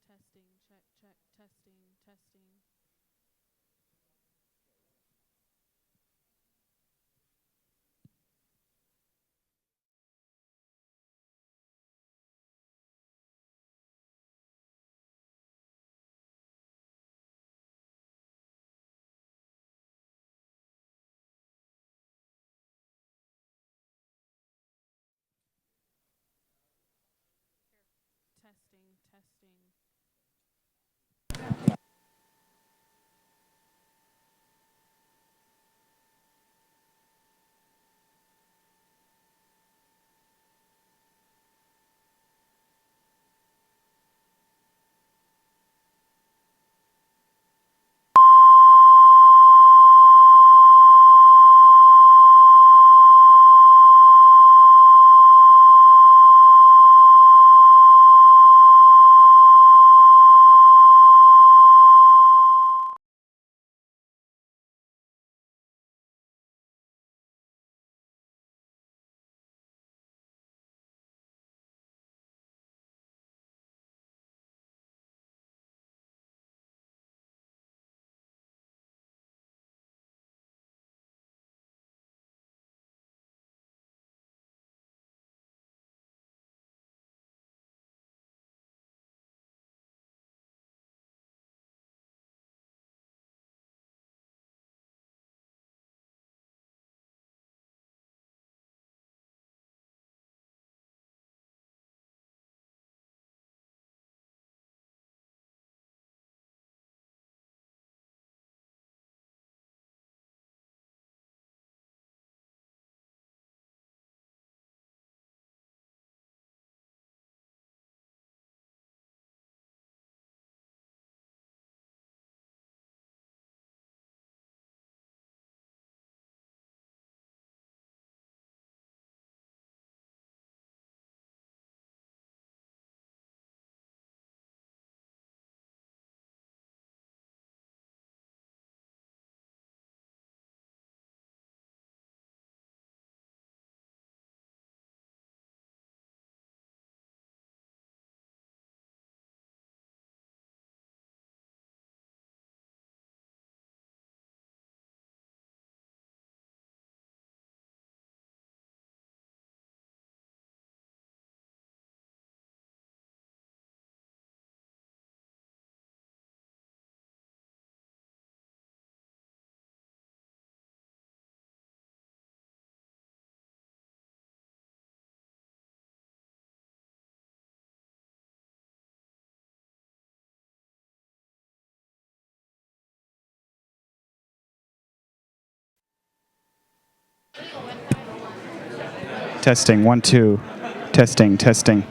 Testing, check, check, testing, testing. Testing, testing. Testing, 1, 2. Testing, testing.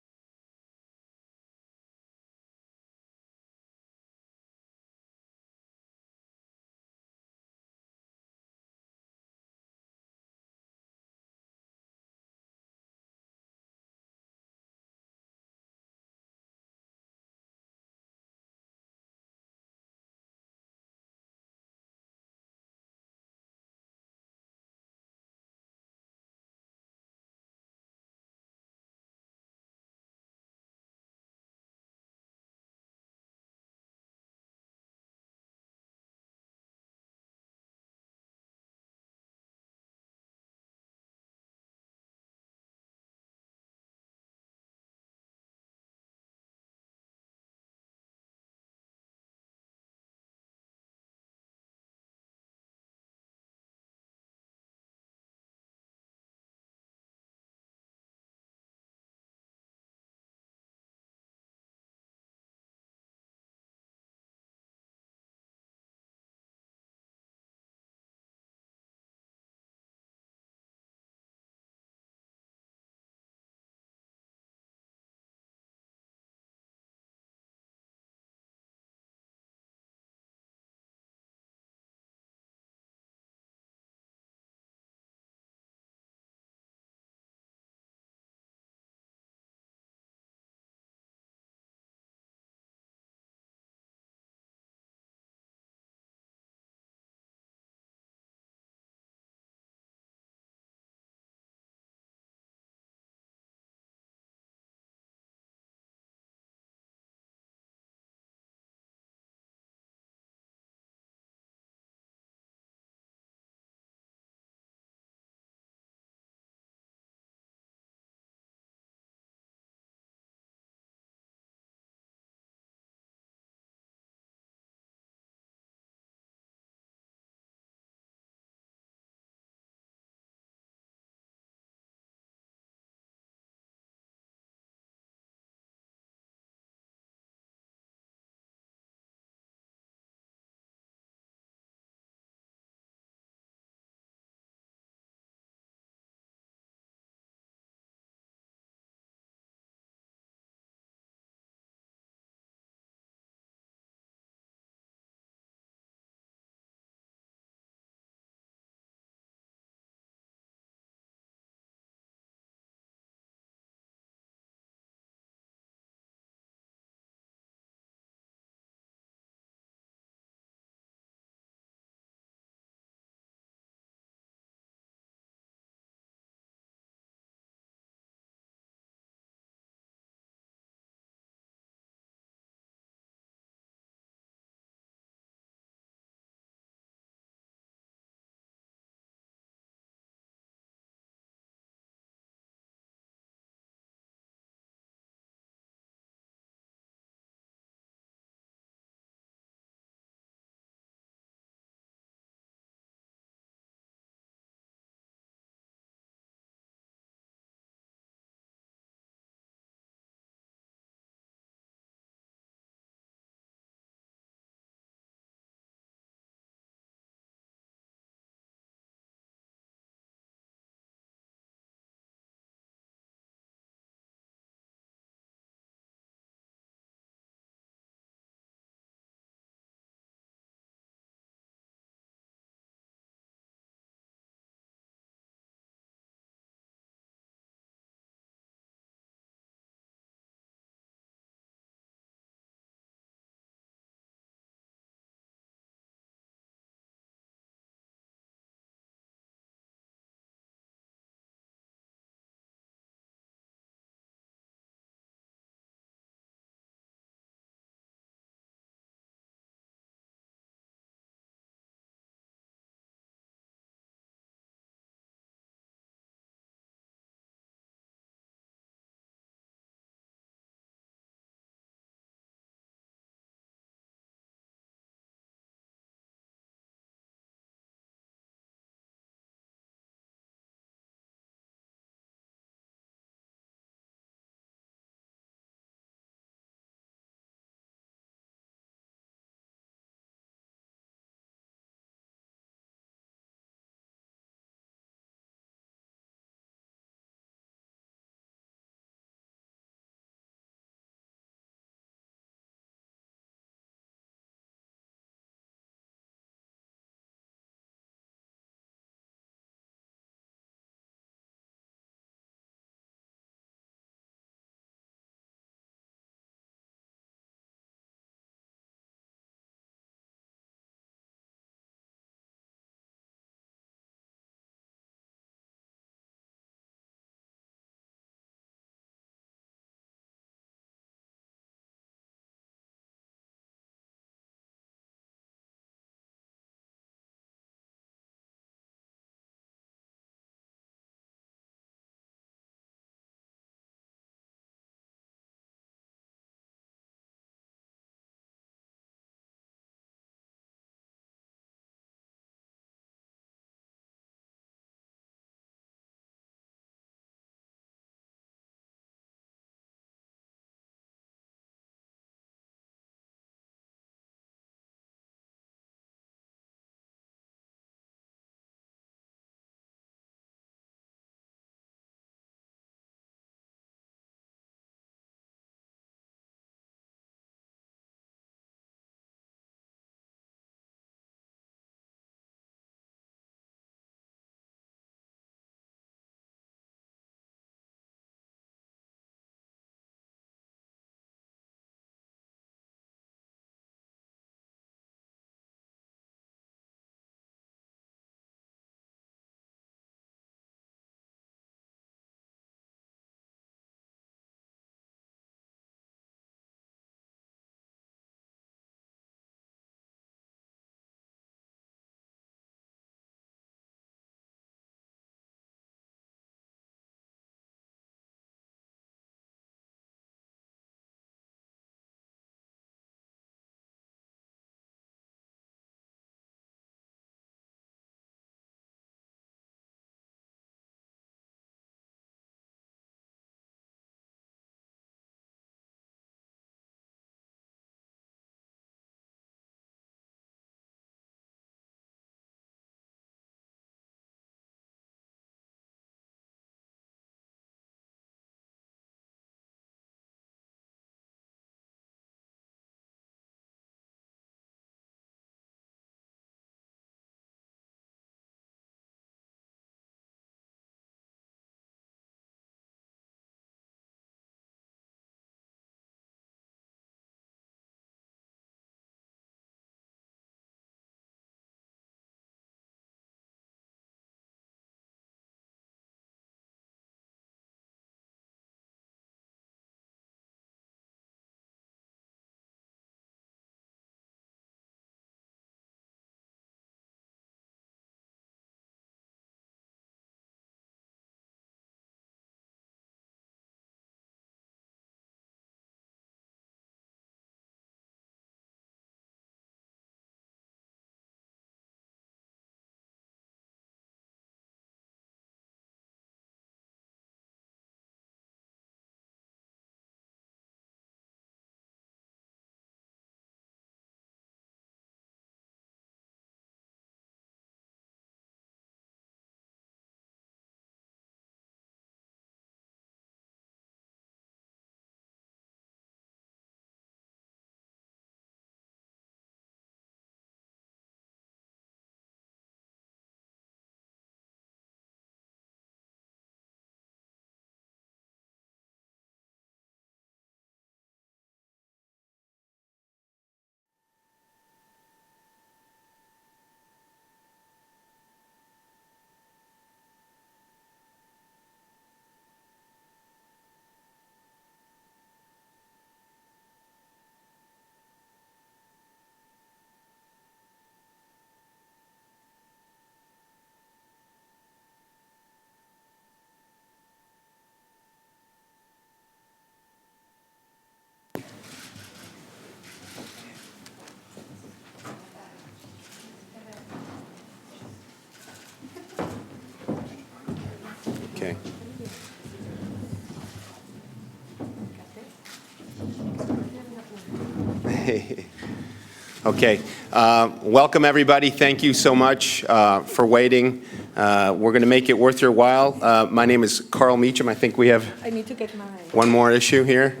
Okay. Welcome, everybody. Thank you so much for waiting. We're going to make it worth your while. My name is Carl Meacham. I think we have I need to get mine. one more issue here.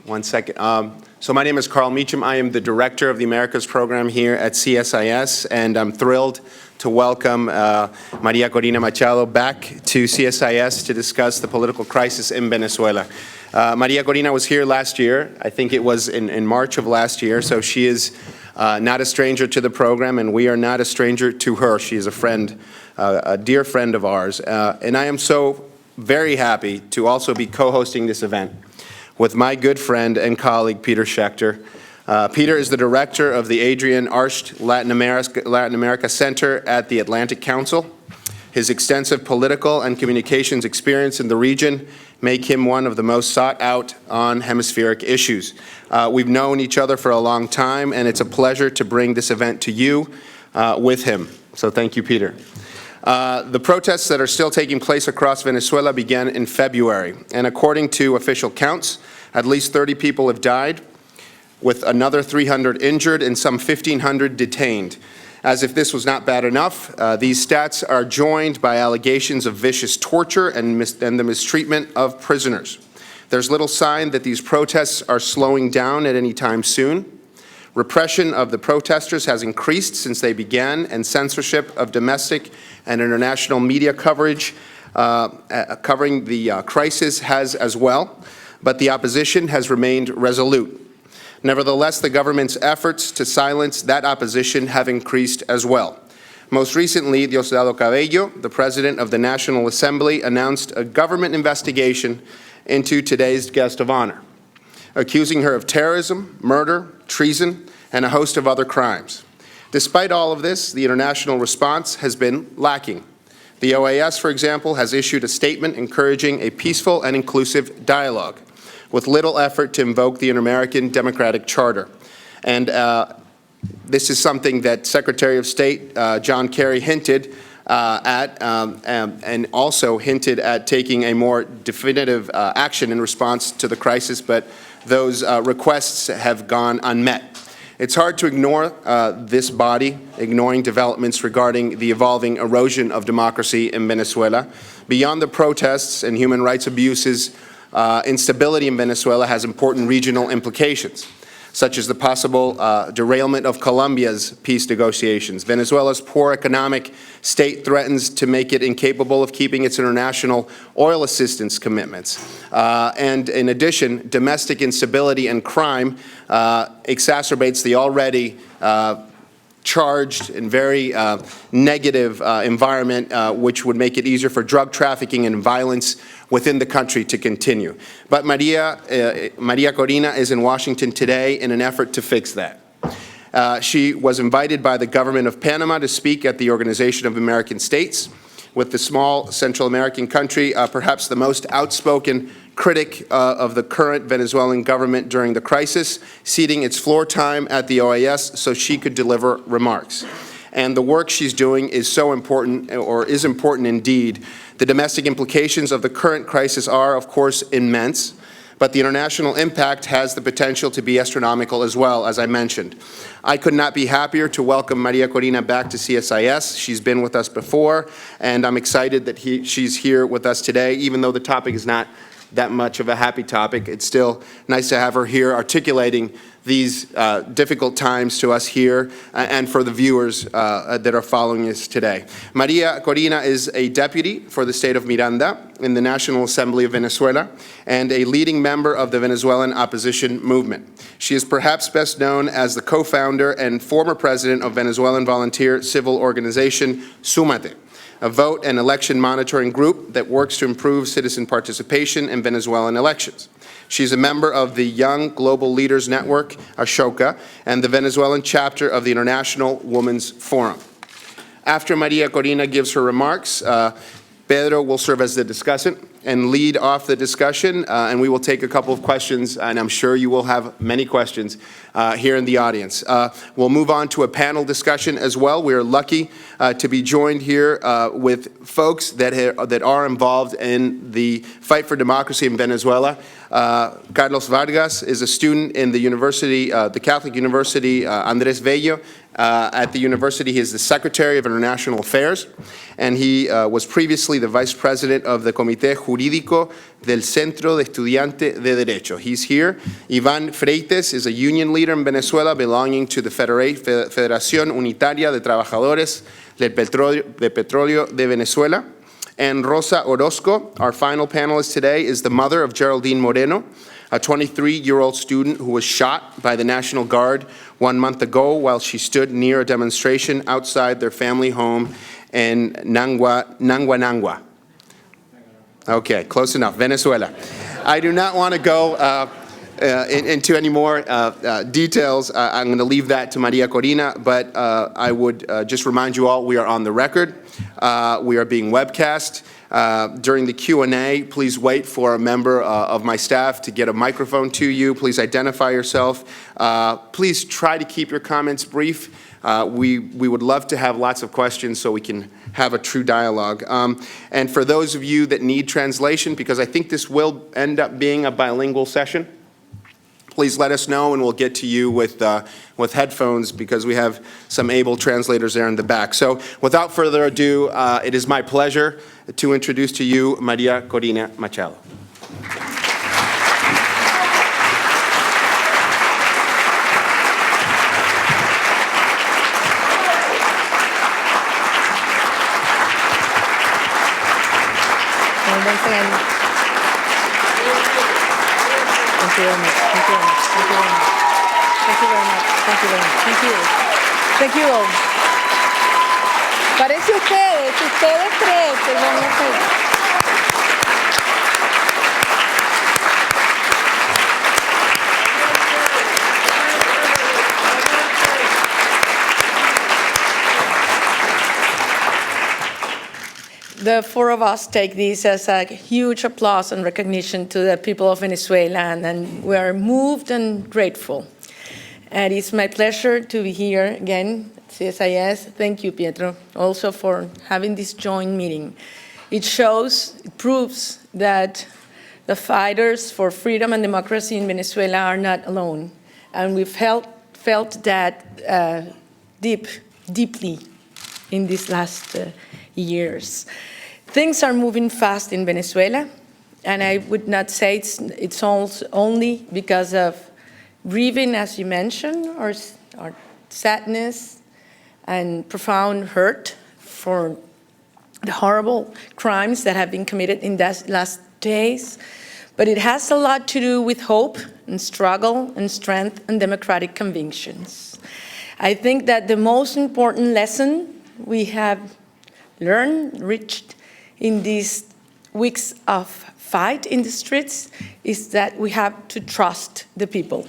One second. So my name is Carl Meacham. I am the director of the Americas program here at CSIS, and I'm thrilled to welcome Maria Corina Machado back to CSIS to discuss the political crisis in Venezuela. Maria Corina was here last year. I think it was in March of last year, so she is not a stranger to the program, and we are not a stranger to her. She is a friend, a dear friend of ours, and I am so very happy to also be co-hosting this event with my good friend and colleague, Peter Schechter. Peter is the director of the Adrian Arsht Latin America Center at the Atlantic Council. His extensive political and communications experience in the region make him one of the most sought out on hemispheric issues. We've known each other for a long time, and it's a pleasure to bring this event to you with him. So thank you, Peter. The protests that are still taking place across Venezuela began in February, and according to official counts, at least 30 people have died, with another 300 injured and some 1,500 detained. As if this was not bad enough, these stats are joined by allegations of vicious torture and the mistreatment of prisoners. There's little sign that these protests are slowing down at any time soon. Repression of the protesters has increased since they began, and censorship of domestic and international media coverage covering the crisis has as well, but the opposition has remained resolute. Nevertheless, the government's efforts to silence that opposition have increased as well. Most recently, Diosdado Cabello, the president of the National Assembly, announced a government investigation into today's guest of honor, accusing her of terrorism, murder, treason, and a host of other crimes. Despite all of this, the international response has been lacking. The OAS, for example, has issued a statement encouraging a peaceful and inclusive dialogue, with little effort to invoke the Inter-American Democratic Charter. And this is something that Secretary of State John Kerry hinted at, and also hinted at taking a more definitive action in response to the crisis, but those requests have gone unmet. It's hard to ignore this body, ignoring developments regarding the evolving erosion of democracy in Venezuela. Beyond the protests and human rights abuses, instability in Venezuela has important regional implications, such as the possible derailment of Colombia's peace negotiations. Venezuela's poor economic state threatens to make it incapable of keeping its international oil assistance commitments. And in addition, domestic instability and crime exacerbates the already charged and very negative environment, which would make it easier for drug trafficking and violence within the country to continue. But Maria Corina is in Washington today in an effort to fix that. She was invited by the government of Panama to speak at the Organization of American States, with the small Central American country perhaps the most outspoken critic of the current Venezuelan government during the crisis, ceding its floor time at the OAS so she could deliver remarks. And the work she's doing is so important, or is important indeed. The domestic implications of the current crisis are, of course, immense, but the international impact has the potential to be astronomical as well, as I mentioned. I could not be happier to welcome Maria Corina back to CSIS. She's been with us before, and I'm excited that she's here with us today, even though the topic is not that much of a happy topic. It's still nice to have her here articulating these difficult times to us here and for the viewers that are following us today. Maria Corina is a deputy for the state of Miranda in the National Assembly of Venezuela and a leading member of the Venezuelan opposition movement. She is perhaps best known as the co-founder and former president of Venezuelan volunteer civil organization Sumate, a vote and election monitoring group that works to improve citizen participation in Venezuelan elections. She's a member of the Young Global Leaders Network, Ashoka, and the Venezuelan chapter of the International Women's Forum. After Maria Corina gives her remarks, Pedro will serve as the discussant and lead off the discussion, and we will take a couple of questions, and I'm sure you will have many questions here in the audience. We'll move on to a panel discussion as well. We are lucky to be joined here with folks that are involved in the fight for democracy in Venezuela. Carlos Vargas is a student in the university, the Catholic University Andrés Bello. At the university, he is the Secretary of International Affairs, and he was previously the Vice President of the Comité Jurídico del Centro de Estudiante de Derecho. He's here. Iván Freites is a union leader in Venezuela belonging to the Federación Unitaria de Trabajadores del Petróleo de Venezuela. And Rosa Orozco, our final panelist today, is the mother of Geraldine Moreno, a 23-year-old student who was shot by the National Guard 1 month ago while she stood near a demonstration outside their family home in Nangua. Okay, close enough, Venezuela. I do not want to go into any more details. I'm going to leave that to Maria Corina, but I would just remind you all we are on the record. We are being webcast. During the Q&A, please wait for a member of my staff to get a microphone to you. Please identify yourself. Please try to keep your comments brief. We would love to have lots of questions so we can have a true dialogue. And for those of you that need translation, because I think this will end up being a bilingual session, please let us know and we'll get to you with headphones because we have some able translators there in the back. So without further ado, it is my pleasure to introduce to you Maria Corina Machado. Thank you very much. Thank you very much. Thank you very much. Thank you very much. Thank you very much. Thank you. Thank you all. Parece ustedes tres que van a hacer. The four of us take this as a huge applause and recognition to the people of Venezuela, and we are moved and grateful. And it's my pleasure to be here again at CSIS. Thank you, Pietro, also for having this joint meeting. It proves that the fighters for freedom and democracy in Venezuela are not alone. And we've felt that deeply in these last years. Things are moving fast in Venezuela, and I would not say it's only because of grieving, as you mentioned, or sadness and profound hurt for the horrible crimes that have been committed in the last days, but it has a lot to do with hope and struggle and strength and democratic convictions. I think that the most important lesson we have reached in these weeks of fight in the streets is that we have to trust the people.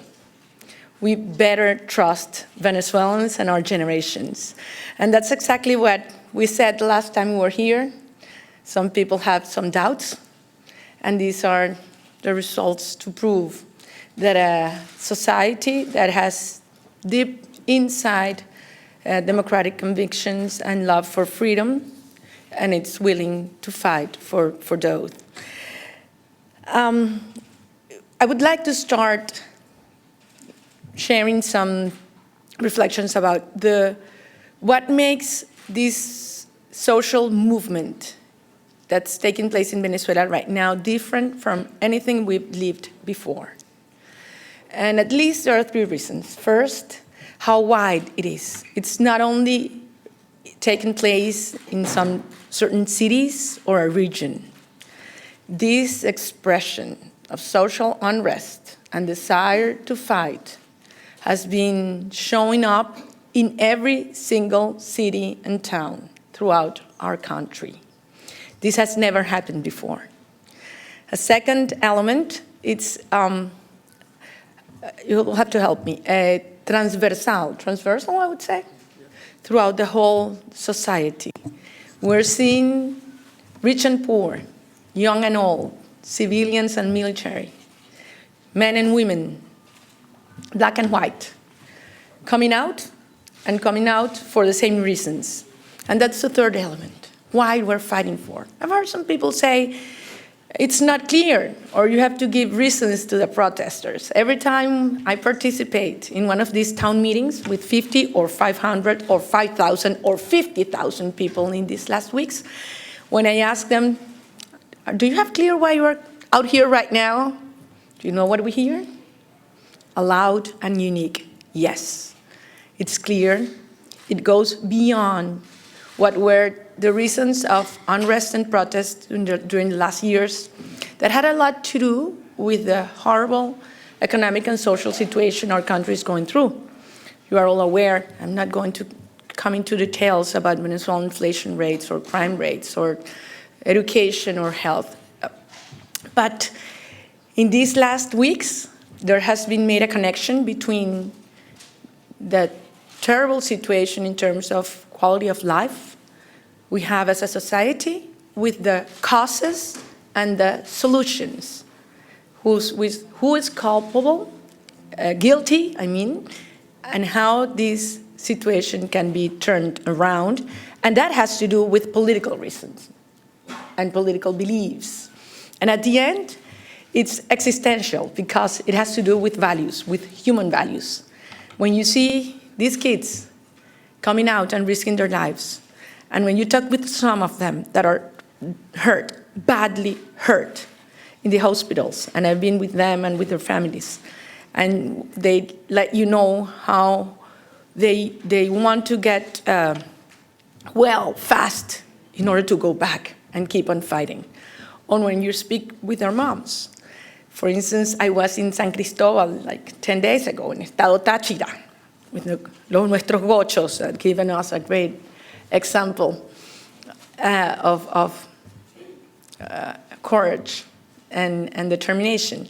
We better trust Venezuelans and our generations. And that's exactly what we said the last time we were here. Some people have some doubts, and these are the results to prove that a society that has deep inside democratic convictions and love for freedom, and it's willing to fight for those. I would like to start sharing some reflections about what makes this social movement that's taking place in Venezuela right now different from anything we've lived before. And at least there are three reasons. First, how wide it is. It's not only taking place in some certain cities or a region. This expression of social unrest and desire to fight has been showing up in every single city and town throughout our country. This has never happened before. A second element, it's, you'll have to help me, transversal, I would say, throughout the whole society. We're seeing rich and poor, young and old, civilians and military, men and women, black and white, coming out and coming out for the same reasons. And that's the third element, why we're fighting for. I've heard some people say, it's not clear, or you have to give reasons to the protesters. Every time I participate in one of these town meetings with 50 or 500 or 5,000 or 50,000 people in these last weeks, when I ask them, do you have clear why you're out here right now? Do you know what we hear? A loud and unique yes. It's clear. It goes beyond what were the reasons of unrest and protest during the last years that had a lot to do with the horrible economic and social situation our country is going through. You are all aware, I'm not going to come into details about Venezuelan inflation rates or crime rates or education or health. But in these last weeks, there has been made a connection between the terrible situation in terms of quality of life we have as a society with the causes and the solutions. Who is culpable, guilty, and how this situation can be turned around. And that has to do with political reasons and political beliefs. And at the end, it's existential because it has to do with values, with human values. When you see these kids coming out and risking their lives, and when you talk with some of them that are hurt, badly hurt in the hospitals, and I've been with them and with their families, and they let you know how they want to get well fast in order to go back and keep on fighting. Or when you speak with their moms. For instance, I was in San Cristobal like 10 days ago in Estado Táchira with nuestros gochos that given us a great example of courage and determination.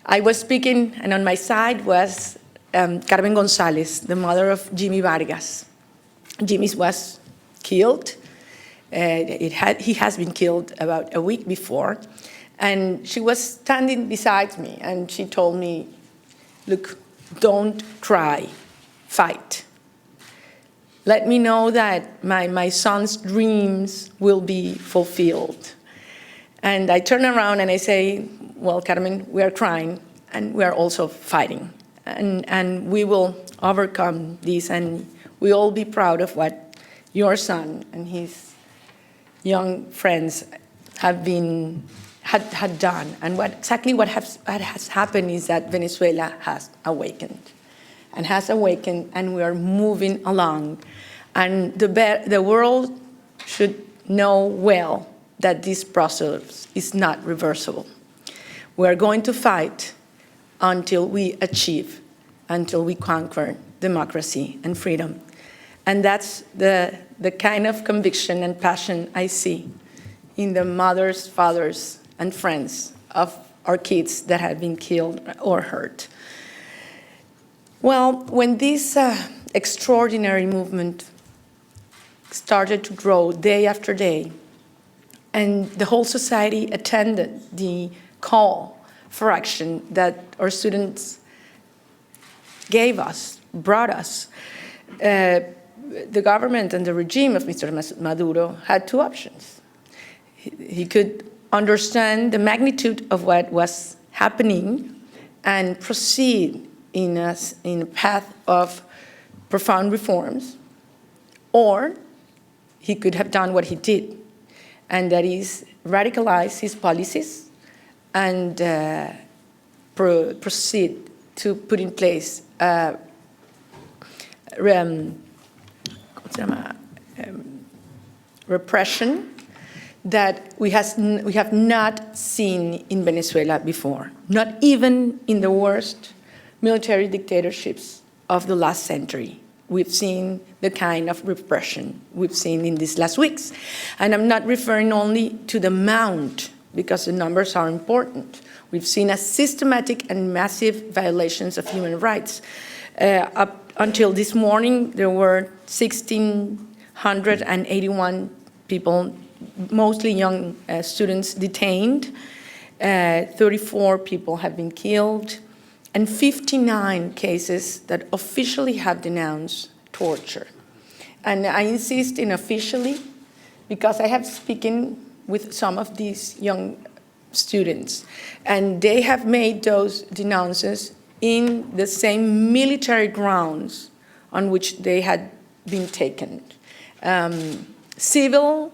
I was speaking, and on my side was Carmen Gonzalez, the mother of Jimmy Vargas. Jimmy was killed. He has been killed about a week before. And she was standing beside me, and she told me, look, don't cry, fight. Let me know that my son's dreams will be fulfilled. And I turn around and I say, well, Carmen, we are crying and we are also fighting. And we will overcome this, and we all be proud of what your son and his young friends had done. And what has happened is that Venezuela has awakened, and we are moving along. And the world should know well that this process is not reversible. We are going to fight until we achieve, until we conquer democracy and freedom. And that's the kind of conviction and passion I see in the mothers, fathers, and friends of our kids that have been killed or hurt. Well, when this extraordinary movement started to grow day after day, and the whole society attended the call for action that our students gave us, brought us, the government and the regime of Mr. Maduro had two options. He could understand the magnitude of what was happening and proceed in a path of profound reforms, or he could have done what he did, and that is radicalize his policies and proceed to put in place repression that we have not seen in Venezuela before, not even in the worst military dictatorships of the last century. We've seen the kind of repression we've seen in these last weeks. And I'm not referring only to the amount, because the numbers are important. We've seen a systematic and massive violations of human rights. Up until this morning, there were 1,681 people mostly young students detained. 34 people have been killed, and 59 cases that officially have denounced torture. And I insist in officially because I have spoken with some of these young students, and they have made those denounces in the same military grounds on which they had been taken. Civil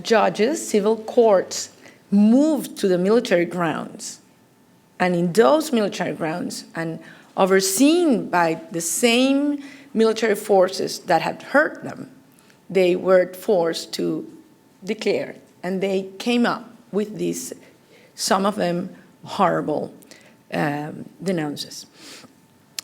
judges, civil courts moved to the military grounds, and in those military grounds, and overseen by the same military forces that had hurt them, they were forced to declare, and they came up with these, some of them horrible denounces.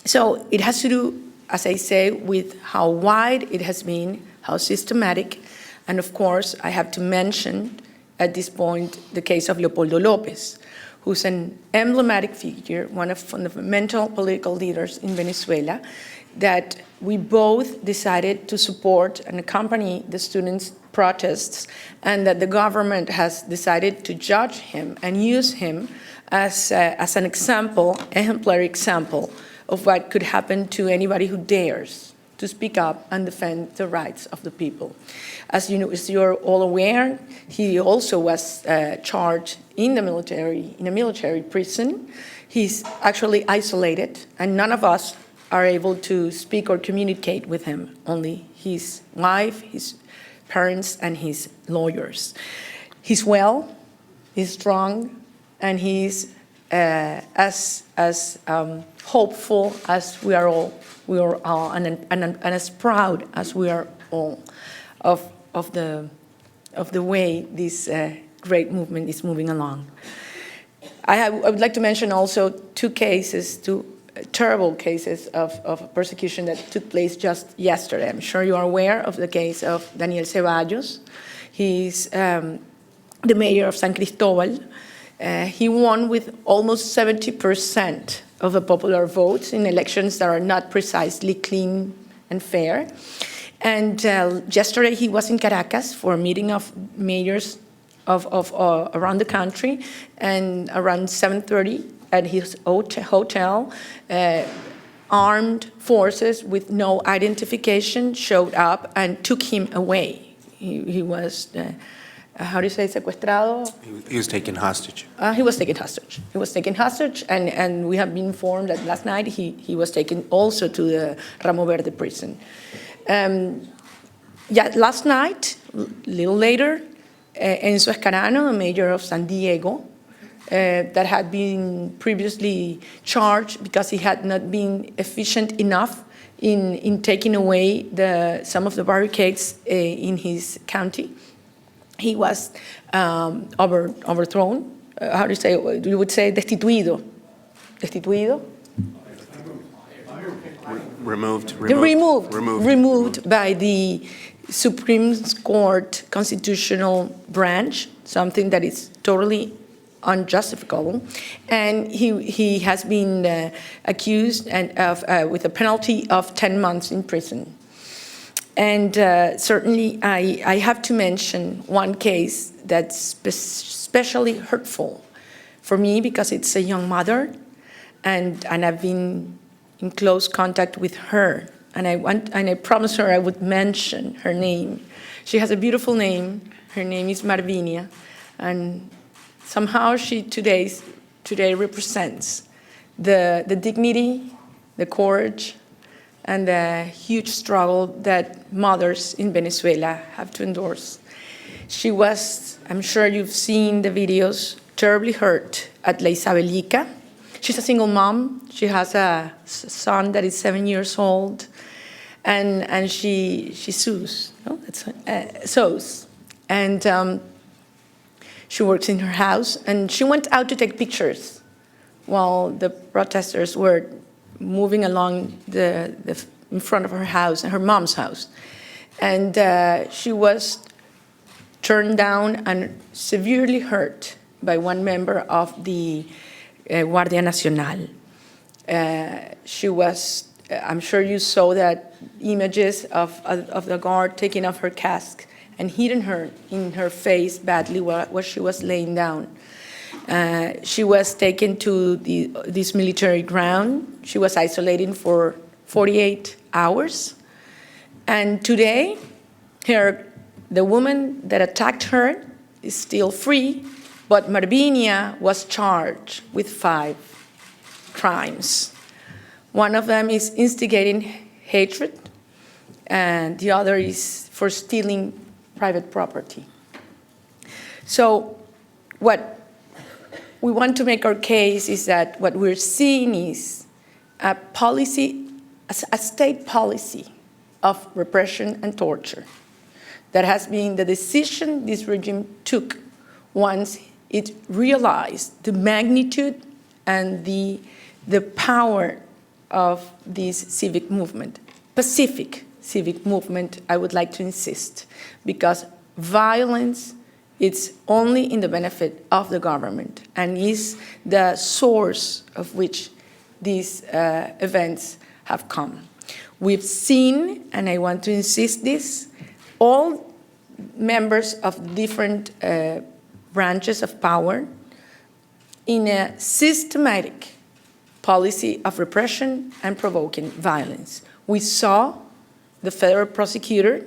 So it has to do, as I say, with how wide it has been, how systematic, and of course I have to mention at this point the case of Leopoldo López, who's an emblematic figure, one of fundamental political leaders in Venezuela, that we both decided to support and accompany the students' protests, and that the government has decided to judge him and use him as an example, exemplary example of what could happen to anybody who dares to speak up and defend the rights of the people. As you're all aware, he also was charged in a military prison. He's actually isolated, and none of us are able to speak or communicate with him, only his wife, his parents, and his lawyers. He's well, he's strong, and he's as hopeful as we are all, and as proud as we are all of the way this great movement is moving along. I would like to mention also two terrible cases of persecution that took place just yesterday. I'm sure you are aware of the case of Daniel Ceballos. He's the mayor of San Cristobal. He won with almost 70% of the popular votes in elections that are not precisely clean and fair. And yesterday he was in Caracas for a meeting of mayors of around the country, and around 7:30 at his hotel, armed forces with no identification showed up and took him away. He was, how do you say, secuestrado? He was taken hostage. He was taken hostage. He was taken hostage, and we have been informed that last night he was taken also to the Ramo Verde prison. Last night, a little later, Enzo Escarano, the mayor of San Diego, that had been previously charged because he had not been efficient enough in taking away some of the barricades in his county. He was overthrown. How do you say? You would say destituido. Destituido? Removed by the Supreme Court constitutional branch, something that is totally unjustifiable, and he has been accused with a penalty of 10 months in prison. And certainly I have to mention one case that's especially hurtful for me because it's a young mother, and I've been in close contact with her, and I promised her I would mention her name. She has a beautiful name. Her name is Marvinia, and somehow she today represents the dignity, the courage, and the huge struggle that mothers in Venezuela have to endorse. She was, I'm sure you've seen the videos, terribly hurt at La Isabelica. She's a single mom. She has a son that is 7 years old, and she sews. No, sews, and she works in her house. And she went out to take pictures while the protesters were moving along in front of her house, her mom's house, and she was turned down and severely hurt by one member of the Guardia Nacional. She was, I'm sure you saw that images of the guard taking off her casque and hitting her in her face badly while she was laying down. She was taken to this military ground. She was isolated for 48 hours. And today, the woman that attacked her is still free, but Marvinia was charged with 5 crimes. One of them is instigating hatred, and the other is for stealing private property. So what we want to make our case is that what we're seeing is a policy, a state policy of repression and torture that has been the decision this regime took once it realized the magnitude and the power of this civic movement, pacific civic movement, I would like to insist, because violence it's only in the benefit of the government and is the source of which these events have come. We've seen, and I want to insist this, all members of different branches of power in a systematic policy of repression and provoking violence. We saw the federal prosecutor,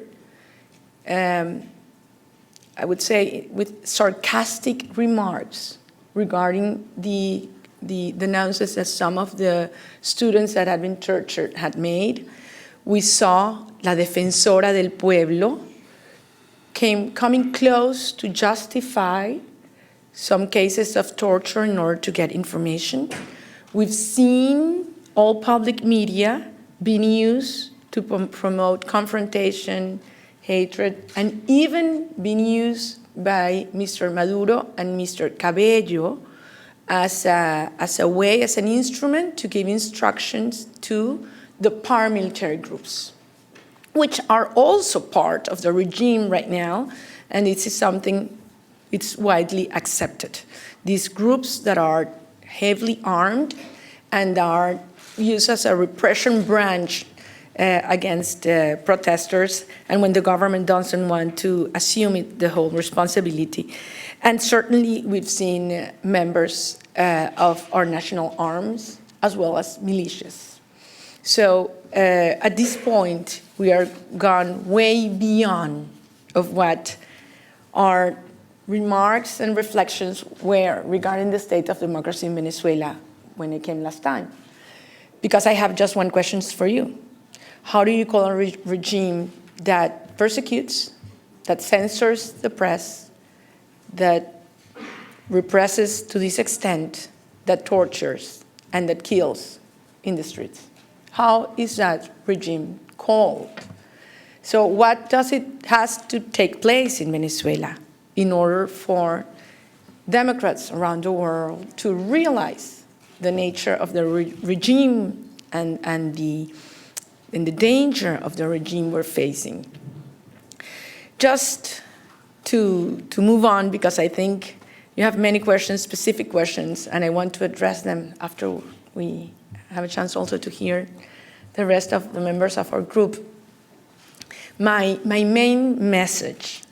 I would say, with sarcastic remarks regarding the denounces that some of the students that had been tortured had made. We saw La Defensora del Pueblo coming close to justify some cases of torture in order to get information. We've seen all public media being used to promote confrontation, hatred, and even being used by Mr. Maduro and Mr. Cabello as an instrument to give instructions to the paramilitary groups, which are also part of the regime right now, and it is something it's widely accepted. These groups that are heavily armed and are used as a repression branch against protesters, and when the government doesn't want to assume the whole responsibility. And certainly we've seen members of our national arms as well as militias. So at this point, we are gone way beyond of what our remarks and reflections were regarding the state of democracy in Venezuela when it came last time. Because I have just one question for you. How do you call a regime that persecutes, that censors the press, that represses to this extent, that tortures, and that kills in the streets? How is that regime called? So what does it has to take place in Venezuela in order for Democrats around the world to realize the nature of the regime and the danger of the regime we're facing? Just to move on, because I think you have many questions, specific questions, and I want to address them after we have a chance also to hear the rest of the members of our group. My main message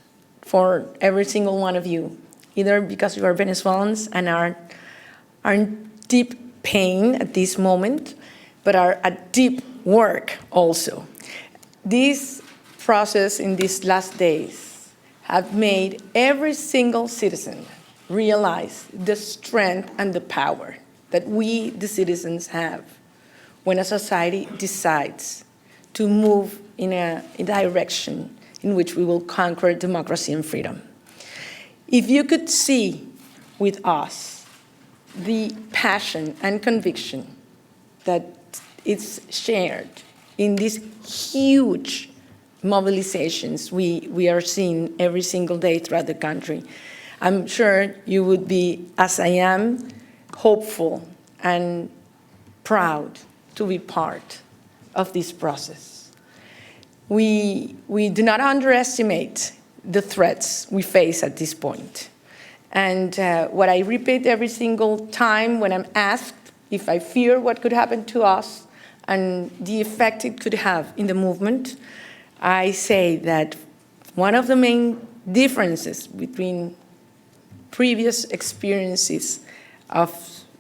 for every single one of you, either because you are Venezuelans and are in deep pain at this moment, but are at deep work also. This process in these last days have made every single citizen realize the strength and the power that we, the citizens, have when a society decides to move in a direction in which we will conquer democracy and freedom. If you could see with us the passion and conviction that is shared in these huge mobilizations we are seeing every single day throughout the country, I'm sure you would be, as I am, hopeful and proud to be part of this process. We do not underestimate the threats we face at this point. And what I repeat every single time when I'm asked if I fear what could happen to us and the effect it could have in the movement, I say that One of the main differences between previous experiences of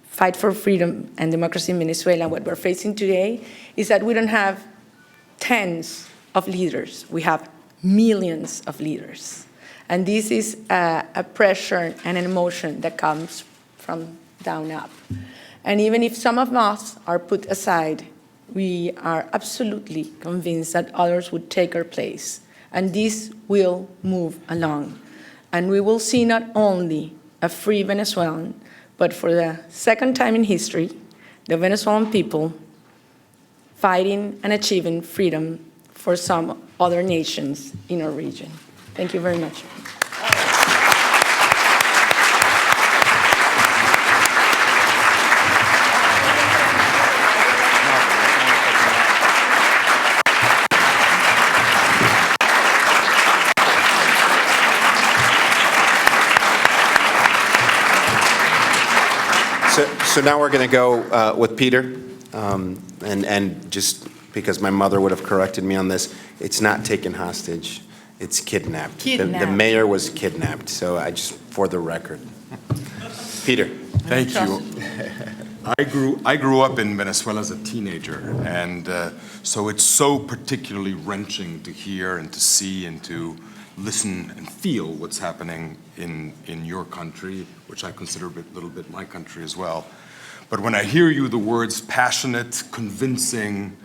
fight for freedom and democracy in Venezuela and what we're facing today is that we don't have tens of leaders. We have millions of leaders. And this is a pressure and an emotion that comes from down up. And even if some of us are put aside, we are absolutely convinced that others would take our place. And this will move along. And we will see not only a free Venezuelan, but for the second time in history, the Venezuelan people fighting and achieving freedom for some other nations in our region. Thank you very much. So now we're going to go with Peter, and just because my mother would have corrected me on this, it's not taken hostage, it's kidnapped. The mayor was kidnapped, so for the record. Peter. Thank you. I grew up in Venezuela as a teenager, and so it's so particularly wrenching to hear and to see and to listen and feel what's happening in your country, which I consider a little bit my country as well. But when I hear you, the words passionate, convincing,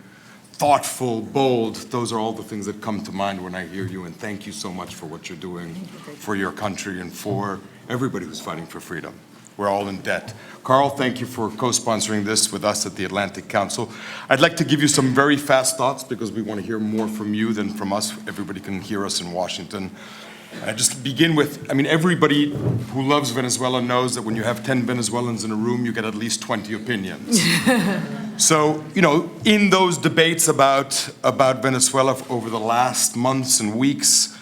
thoughtful, bold, those are all the things that come to mind when I hear you, and thank you so much for what you're doing for your country and for everybody who's fighting for freedom. We're all in debt. Carl, thank you for co-sponsoring this with us at the Atlantic Council. I'd like to give you some very fast thoughts because we want to hear more from you than from us. Everybody can hear us in Washington. I just begin with, everybody who loves Venezuela knows that when you have 10 Venezuelans in a room, you get at least 20 opinions. So, in those debates about Venezuela over the last months and weeks,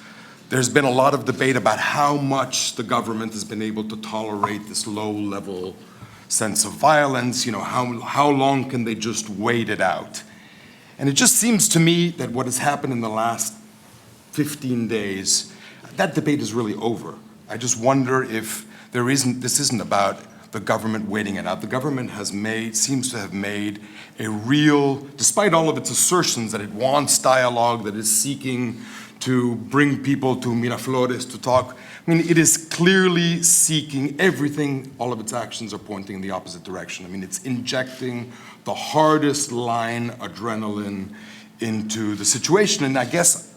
there's been a lot of debate about how much the government has been able to tolerate this low-level sense of violence. How long can they just wait it out? And it just seems to me that what has happened in the last 15 days, that debate is really over. I just wonder if this isn't about the government waiting it out. The government seems to have made a real, despite all of its assertions that it wants dialogue, that it's seeking to bring people to Miraflores to talk. It is clearly seeking everything, all of its actions are pointing in the opposite direction. It's injecting the hardest line adrenaline into the situation, and I guess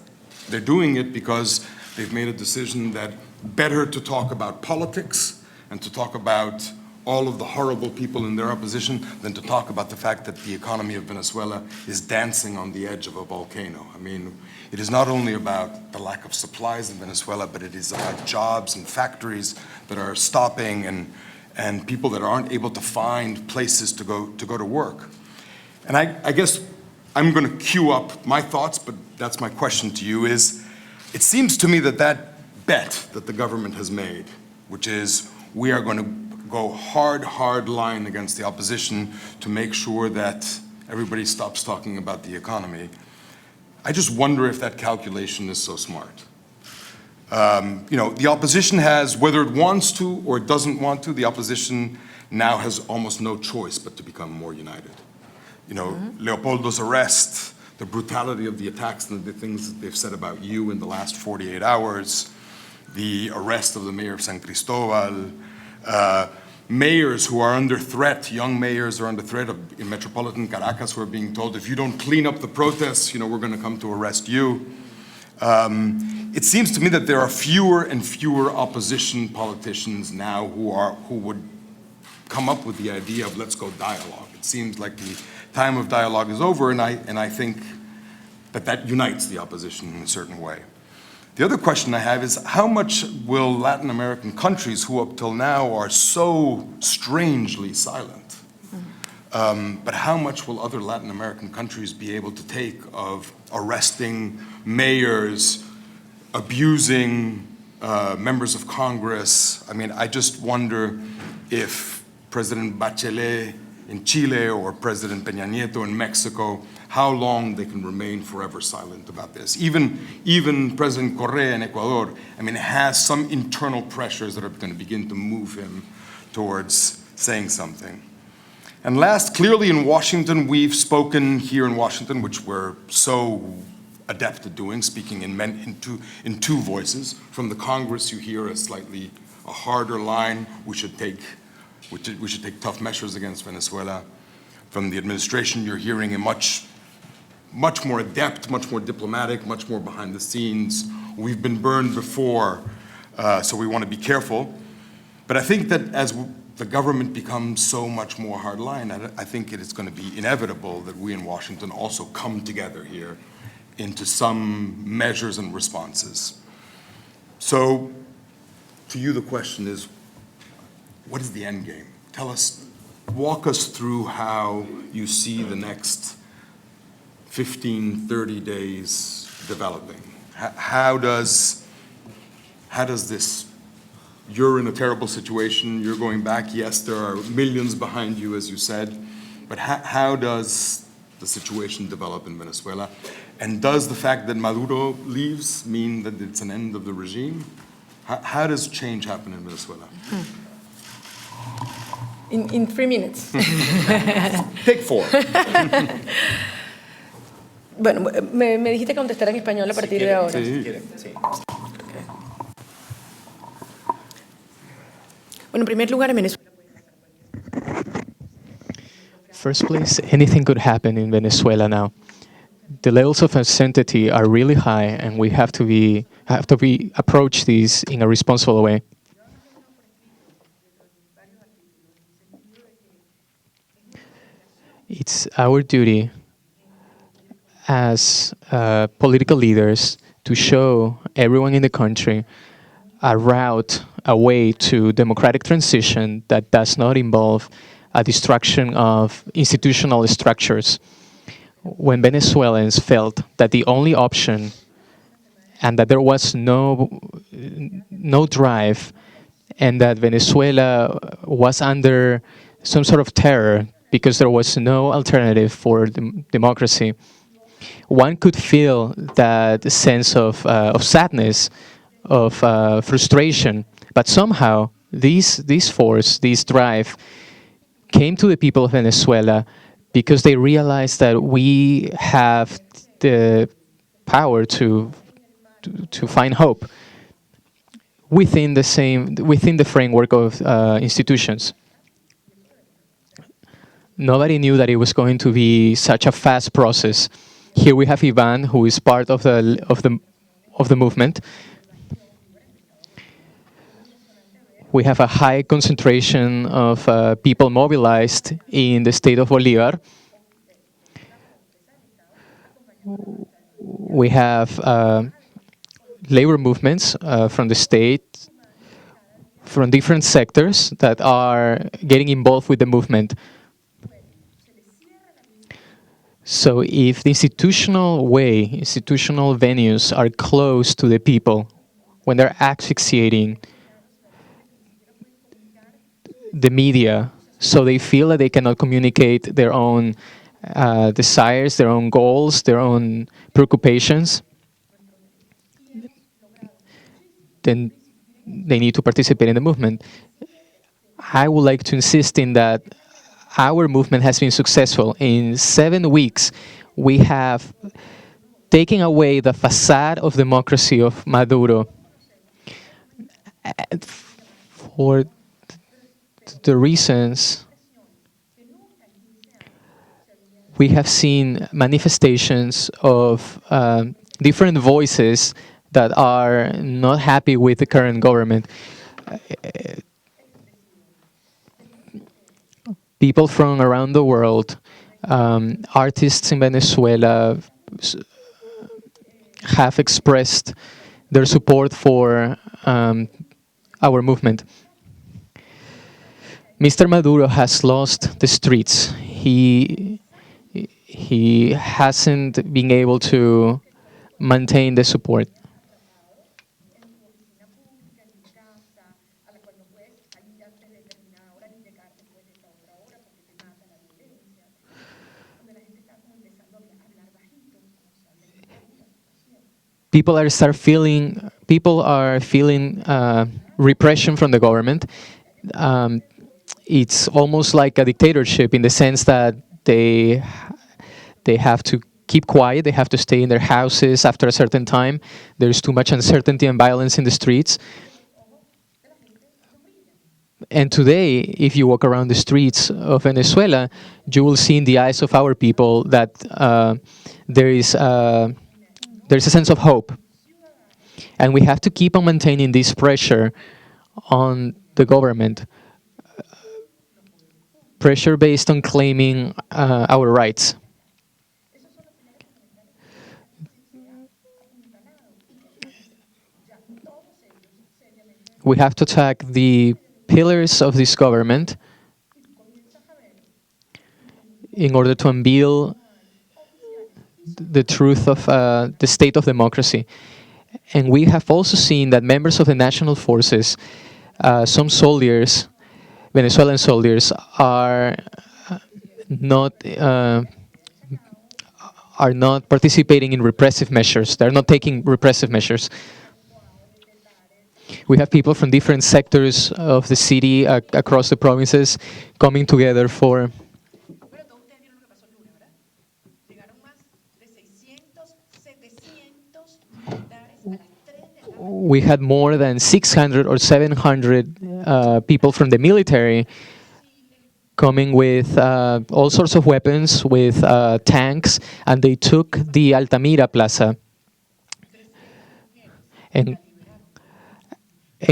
they're doing it because they've made a decision that better to talk about politics and to talk about all of the horrible people in their opposition than to talk about the fact that the economy of Venezuela is dancing on the edge of a volcano. It is not only about the lack of supplies in Venezuela, but it is about jobs and factories that are stopping and people that aren't able to find places to go to work. And I guess I'm going to queue up my thoughts, but that's my question to you is, it seems to me that bet that the government has made, which is we are going to go hard line against the opposition to make sure that everybody stops talking about the economy. I just wonder if that calculation is so smart. The opposition has, whether it wants to or it doesn't want to, the opposition now has almost no choice but to become more united. Leopoldo's arrest, the brutality of the attacks and the things that they've said about you in the last 48 hours, the arrest of the mayor of San Cristobal, mayors who are under threat, young mayors are under threat in metropolitan Caracas who are being told, if you don't clean up the protests, we're going to come to arrest you. It seems to me that there are fewer and fewer opposition politicians now who would come up with the idea of let's go dialogue. It seems like the time of dialogue is over, and I think that unites the opposition in a certain way. The other question I have is how much will Latin American countries who up till now are so strangely silent, but how much will other Latin American countries be able to take of arresting mayors, abusing members of Congress? I just wonder if President Bachelet in Chile or President Peña Nieto in Mexico how long they can remain forever silent about this. Even President Correa in Ecuador, I mean, has some internal pressures that are going to begin to move him towards saying something. And last, clearly in Washington, we've spoken here in Washington, which we're so adept at doing, speaking in two voices. From the Congress, you hear a harder line. We should take tough measures against Venezuela. From the administration, you're hearing a much more adept, much more diplomatic, much more behind the scenes. We've been burned before, so we want to be careful. But I think that as the government becomes so much more hardline, I think it is going to be inevitable that we in Washington also come together here into some measures and responses. So, to you the question is, what is the end game? Walk us through how you see the next 15, 30 days developing. How does this, you're in a terrible situation, you're going back, yes, there are millions behind you, as you said, but how does the situation develop in Venezuela? And does the fact that Maduro leaves mean that it's an end of the regime? How does change happen in Venezuela? In 3 minutes. Take 4. Bueno, me dijiste contestar en español a partir de ahora. Sí. Bueno, en primer lugar, en Venezuela. First place, anything could happen in Venezuela now. The levels of uncertainty are really high, and we have to approach these in a responsible way. It's our duty as political leaders to show everyone in the country a route, a way to democratic transition that does not involve a destruction of institutional structures. When Venezuelans felt that the only option and that there was no drive and that Venezuela was under some sort of terror because there was no alternative for democracy, one could feel that sense of sadness, of frustration. But somehow, this force, this drive, came to the people of Venezuela because they realized that we have the power to find hope within the framework of institutions. Nobody knew that it was going to be such a fast process. Here we have Ivan, who is part of the movement. We have a high concentration of people mobilized in the state of Bolívar. We have labor movements from the state, from different sectors that are getting involved with the movement. So if the institutional venues are closed to the people, when they're asphyxiating the media, so they feel that they cannot communicate their own desires, their own goals, their own preoccupations, then they need to participate in the movement. I would like to insist in that our movement has been successful. In 7 weeks, we have taken away the facade of democracy of Maduro. For the reasons, we have seen manifestations of different voices that are not happy with the current government. People from around the world, artists in Venezuela have expressed their support for our movement. Mr. Maduro has lost the streets. He hasn't been able to maintain the support. people are feeling repression from the government. It's almost like a dictatorship in the sense that they have to keep quiet. They have to stay in their houses after a certain time. There's too much uncertainty and violence in the streets. And today, if you walk around the streets of Venezuela, you will see in the eyes of our people that there's a sense of hope. And we have to keep on maintaining this pressure on the government, pressure based on claiming our rights. We have to attack the pillars of this government in order to unveil the truth of the state of democracy. And we have also seen that members of the national forces, some soldiers, Venezuelan soldiers, are not participating in repressive measures. They're not taking repressive measures. We have people from different sectors of the city across the provinces coming together for we had more than 600 or 700 people from the military coming with all sorts of weapons, with tanks, and they took the Altamira Plaza. And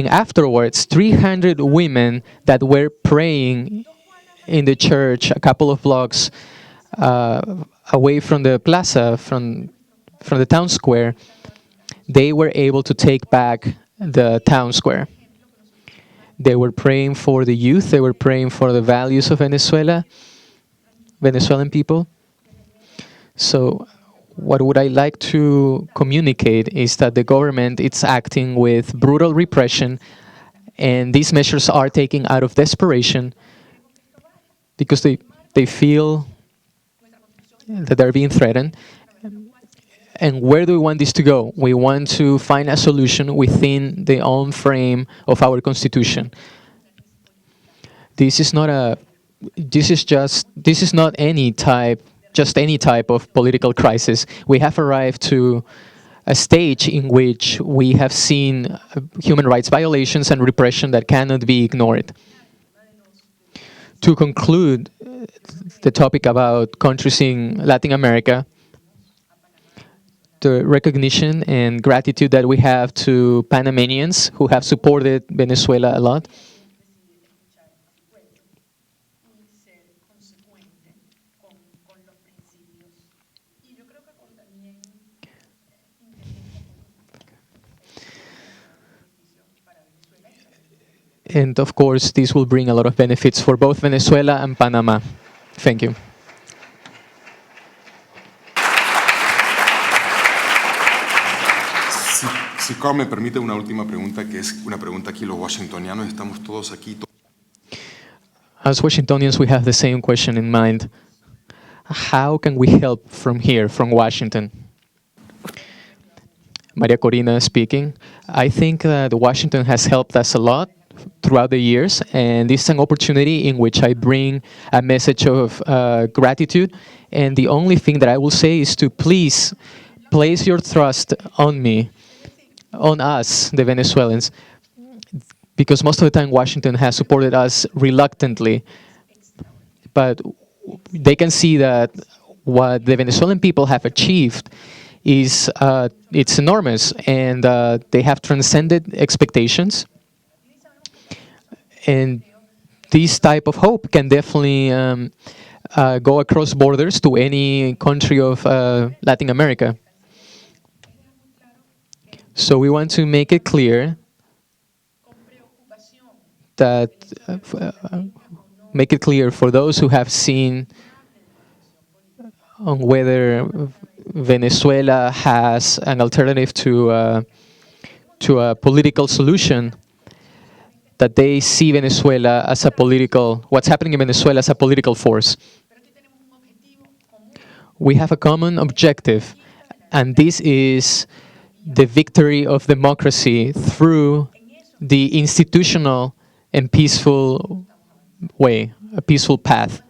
afterwards, 300 women that were praying in the church a couple of blocks away from the plaza, from the town square, they were able to take back the town square. They were praying for the youth, they were praying for the values of Venezuela, Venezuelan people. So what would I like to communicate is that the government is acting with brutal repression, and these measures are taken out of desperation because they feel that they're being threatened. And where do we want this to go? We want to find a solution within the own frame of our constitution. This is not any type of political crisis. We have arrived to a stage in which we have seen human rights violations and repression that cannot be ignored. To conclude the topic about countries in Latin America, the recognition and gratitude that we have to Panamanians who have supported Venezuela a lot. And of course, this will bring a lot of benefits for both Venezuela and Panama. Thank you. Si Carl me permite una última pregunta, que es una pregunta aquí, los washingtonianos estamos todos aquí. As Washingtonians, we have the same question in mind. How can we help from here, from Washington? Maria Corina speaking. I think that Washington has helped us a lot throughout the years, and this is an opportunity in which I bring a message of gratitude. And the only thing that I will say is to please place your trust on me, on us, the Venezuelans, because most of the time Washington has supported us reluctantly. But they can see that what the Venezuelan people have achieved is it's enormous, and they have transcended expectations. And this type of hope can definitely go across borders to any country of Latin America. So we want to make it clear that make it clear for those who have seen on whether Venezuela has an alternative to a political solution, that they see Venezuela as what's happening in Venezuela as a political force. We have a common objective, and this is the victory of democracy through the institutional and peaceful way, a peaceful path.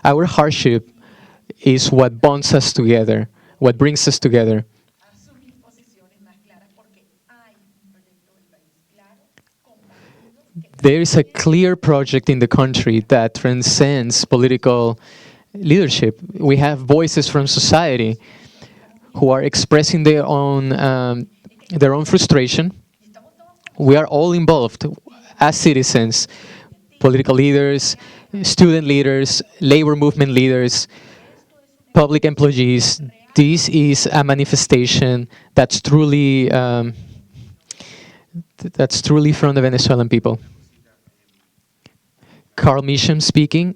Our hardship is what bonds us together, what brings us together. There is a clear project in the country that transcends political leadership. We have voices from society who are expressing their own frustration. We are all involved as citizens, political leaders, student leaders, labor movement leaders, public employees. This is a manifestation that's truly from the Venezuelan people. Carl Meacham speaking.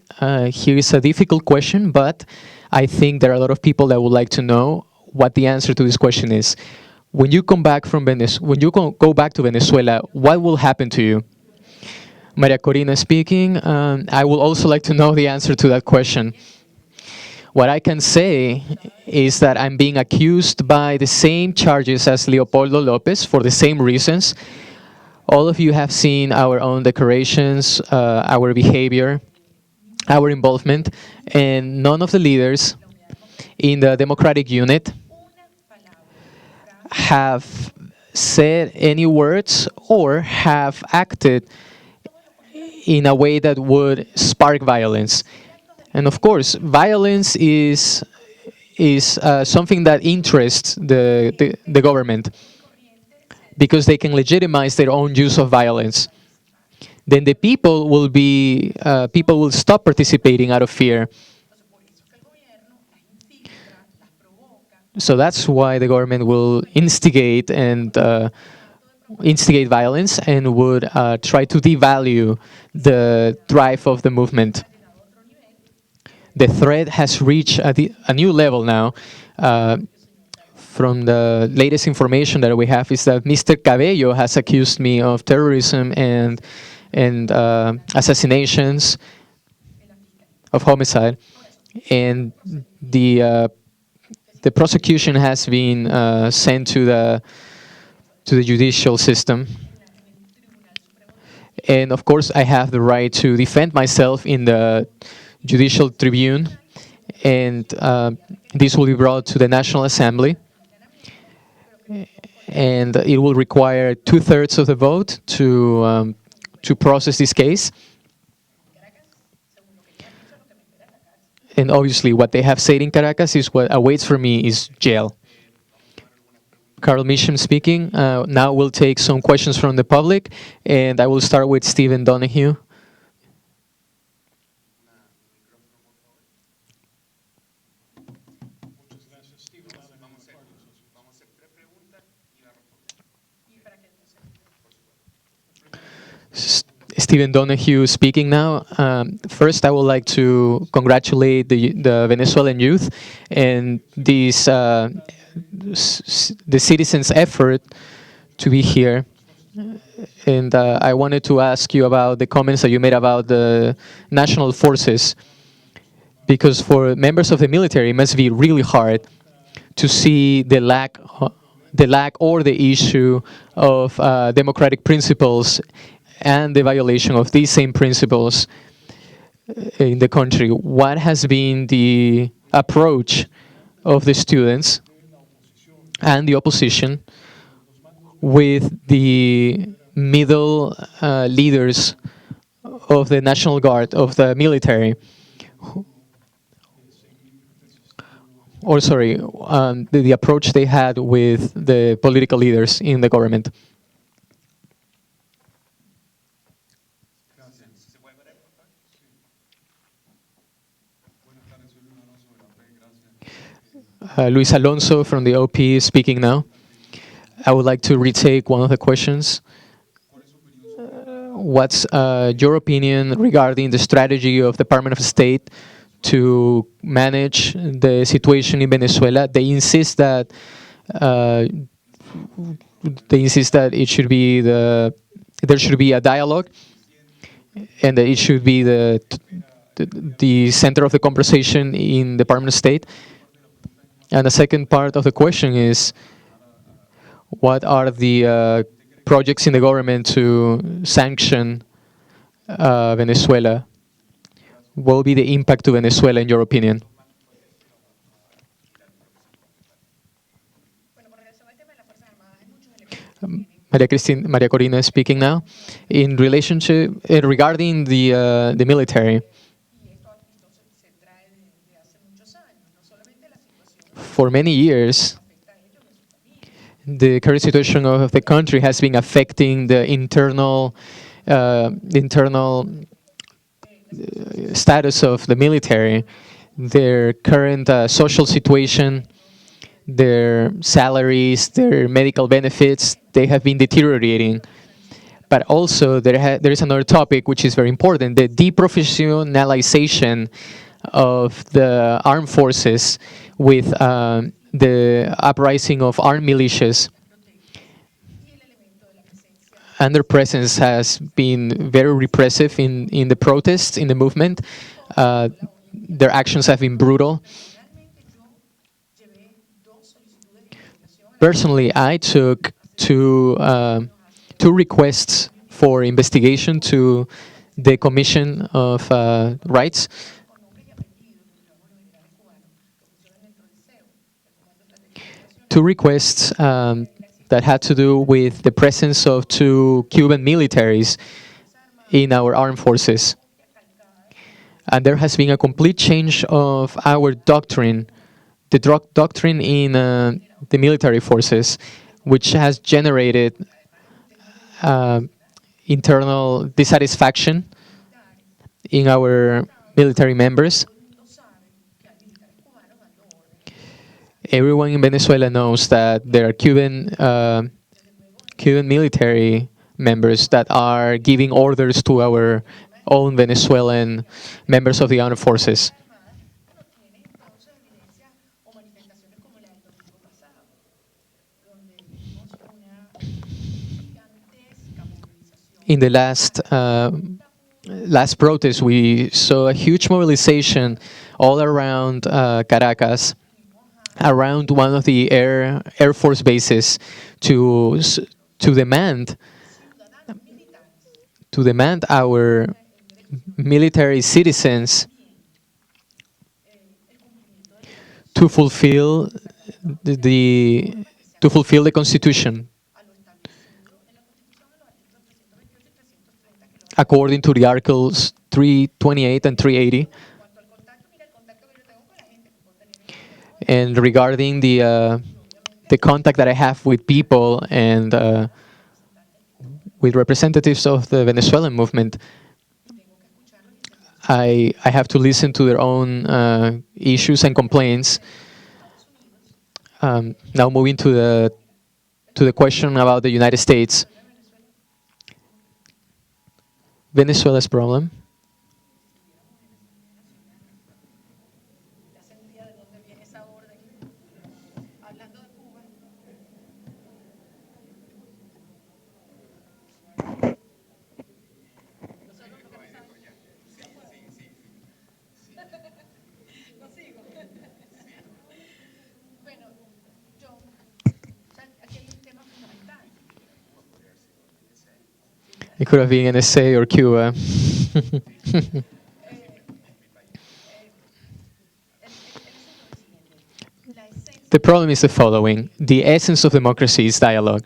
Here is a difficult question, but I think there are a lot of people that would like to know what the answer to this question is. When you come back from when you go back to Venezuela, what will happen to you? Maria Corina speaking. I would also like to know the answer to that question. What I can say is that I'm being accused by the same charges as Leopoldo Lopez for the same reasons. All of you have seen our own declarations, our behavior, our involvement, and none of the leaders in the Democratic Unit have said any words or have acted in a way that would spark violence. And of course, violence is something that interests the government, because they can legitimize their own use of violence. Then the people will stop participating out of fear. So that's why the government will instigate violence and would try to devalue the drive of the movement. The threat has reached a new level now. From the latest information that we have is that Mr. Cabello has accused me of terrorism and assassinations, of homicide, and the prosecution has been sent to the judicial system. And of course, I have the right to defend myself in the judicial tribune, and this will be brought to the National Assembly. And it will require 2/3 of the vote to process this case. And obviously, what they have said in Caracas is what awaits for me is jail. Carl Meacham speaking. Now we'll take some questions from the public, and I will start with Stephen Donahue. Stephen Donahue speaking now. First, I would like to congratulate the Venezuelan youth and the citizens' effort to be here. And I wanted to ask you about the comments that you made about the national forces, because for members of the military, it must be really hard to see the lack or the issue of democratic principles and the violation of these same principles in the country. What has been the approach of the students and the opposition with the middle leaders of the National Guard, of the military? Or sorry, the approach they had with the political leaders in the government? Luis Alonso from the OP is speaking now. I would like to retake one of the questions. What's your opinion regarding the strategy of the Department of State to manage the situation in Venezuela? They insist that it should be there should be a dialogue, and that it should be the center of the conversation in the Department of State. And the second part of the question is, what are the projects in the government to sanction Venezuela? What will be the impact to Venezuela, in your opinion? Maria Corina is speaking now. In relationship, regarding the military, for many years, the current situation of the country has been affecting the internal status of the military, their current social situation, their salaries, their medical benefits, they have been deteriorating. But also there is another topic which is very important, the deprofessionalization of the armed forces with the uprising of armed militias. And their presence has been very repressive in the protests, in the movement. Their actions have been brutal. Personally, I took two requests for investigation to the Commission of Rights. Two requests that had to do with the presence of two Cuban militaries in our armed forces. And there has been a complete change of our doctrine, the doctrine in the military forces, which has generated internal dissatisfaction in our military members. Everyone in Venezuela knows that there are Cuban military members that are giving orders to our own Venezuelan members of the armed forces. In the last protest, we saw a huge mobilization all around Caracas, around one of the Air Force bases, to demand our military citizens to fulfill the Constitution according to the Articles 328 and 380. And regarding the contact that I have with people and with representatives of the Venezuelan movement, I have to listen to their own issues and complaints. Now moving to the question about the United States. Venezuela's problem. It could have been an essay or Cuba. The problem is the following. The essence of democracy is dialogue.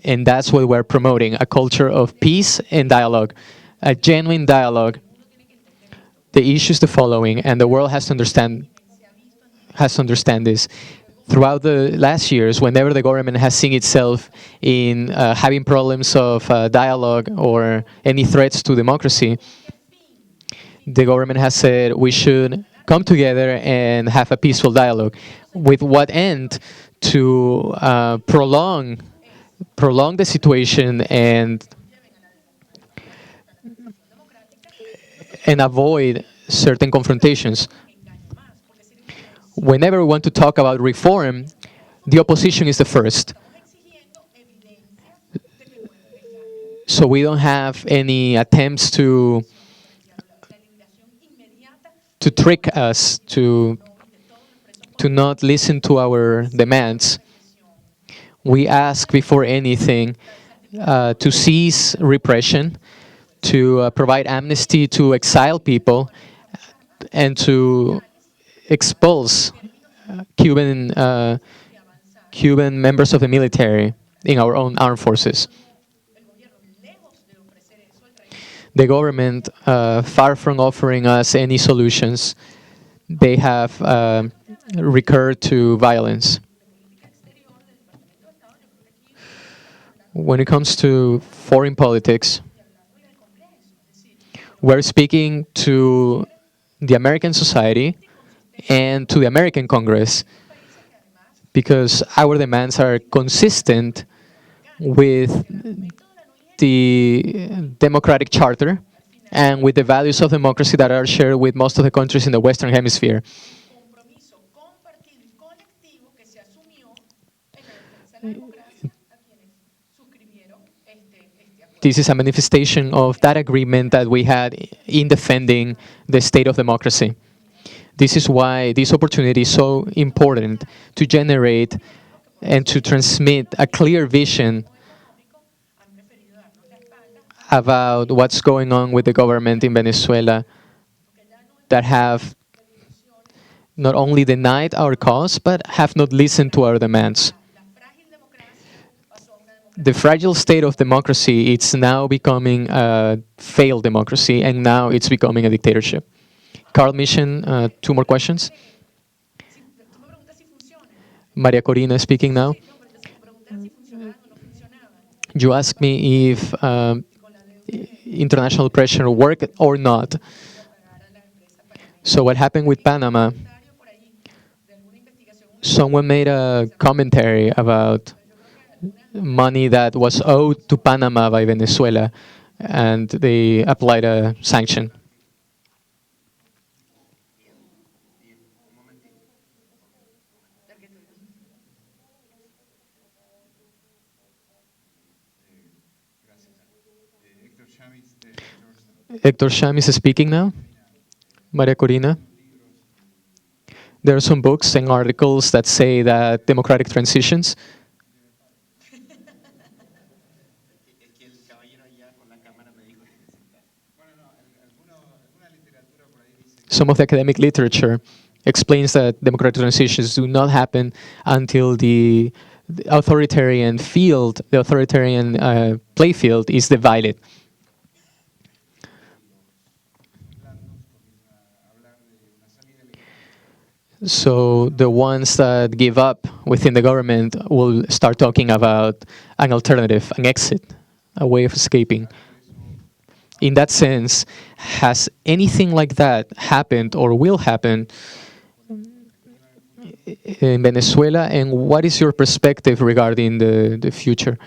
And that's what we're promoting, a culture of peace and dialogue, a genuine dialogue. The issue is the following, and the world has to understand this. Throughout the last years, whenever the government has seen itself in having problems of dialogue or any threats to democracy, the government has said we should come together and have a peaceful dialogue. With what end? To prolong the situation and avoid certain confrontations. Whenever we want to talk about reform, the opposition is the first. So we don't have any attempts to trick us, to to not listen to our demands. We ask before anything to cease repression, to provide amnesty to exile people, and to expulse Cuban members of the military in our own armed forces. The government, far from offering us any solutions, they have recurred to violence. When it comes to foreign politics, we're speaking to the American society and to the American Congress because our demands are consistent with the democratic charter and with the values of democracy that are shared with most of the countries in the Western Hemisphere. This is a manifestation of that agreement that we had in defending the state of democracy. This is why this opportunity is so important to generate and to transmit a clear vision about what's going on with the government in Venezuela that have not only denied our cause, but have not listened to our demands. The fragile state of democracy, it's now becoming a failed democracy, and now it's becoming a dictatorship. Carl Mission, 2 more questions. Maria Corina speaking now. You asked me if international pressure worked or not. So what happened with Panama? Someone made a commentary about money that was owed to Panama by Venezuela, and they applied a sanction. Hector Chamis is speaking now. Maria Corina. There are some books and articles that say that democratic transitions some of the academic literature explains that democratic transitions do not happen until the authoritarian field, the authoritarian play field is divided. So the ones that give up within the government will start talking about an alternative, an exit, a way of escaping. In that sense, has anything like that happened or will happen in Venezuela, and what is your perspective regarding the future?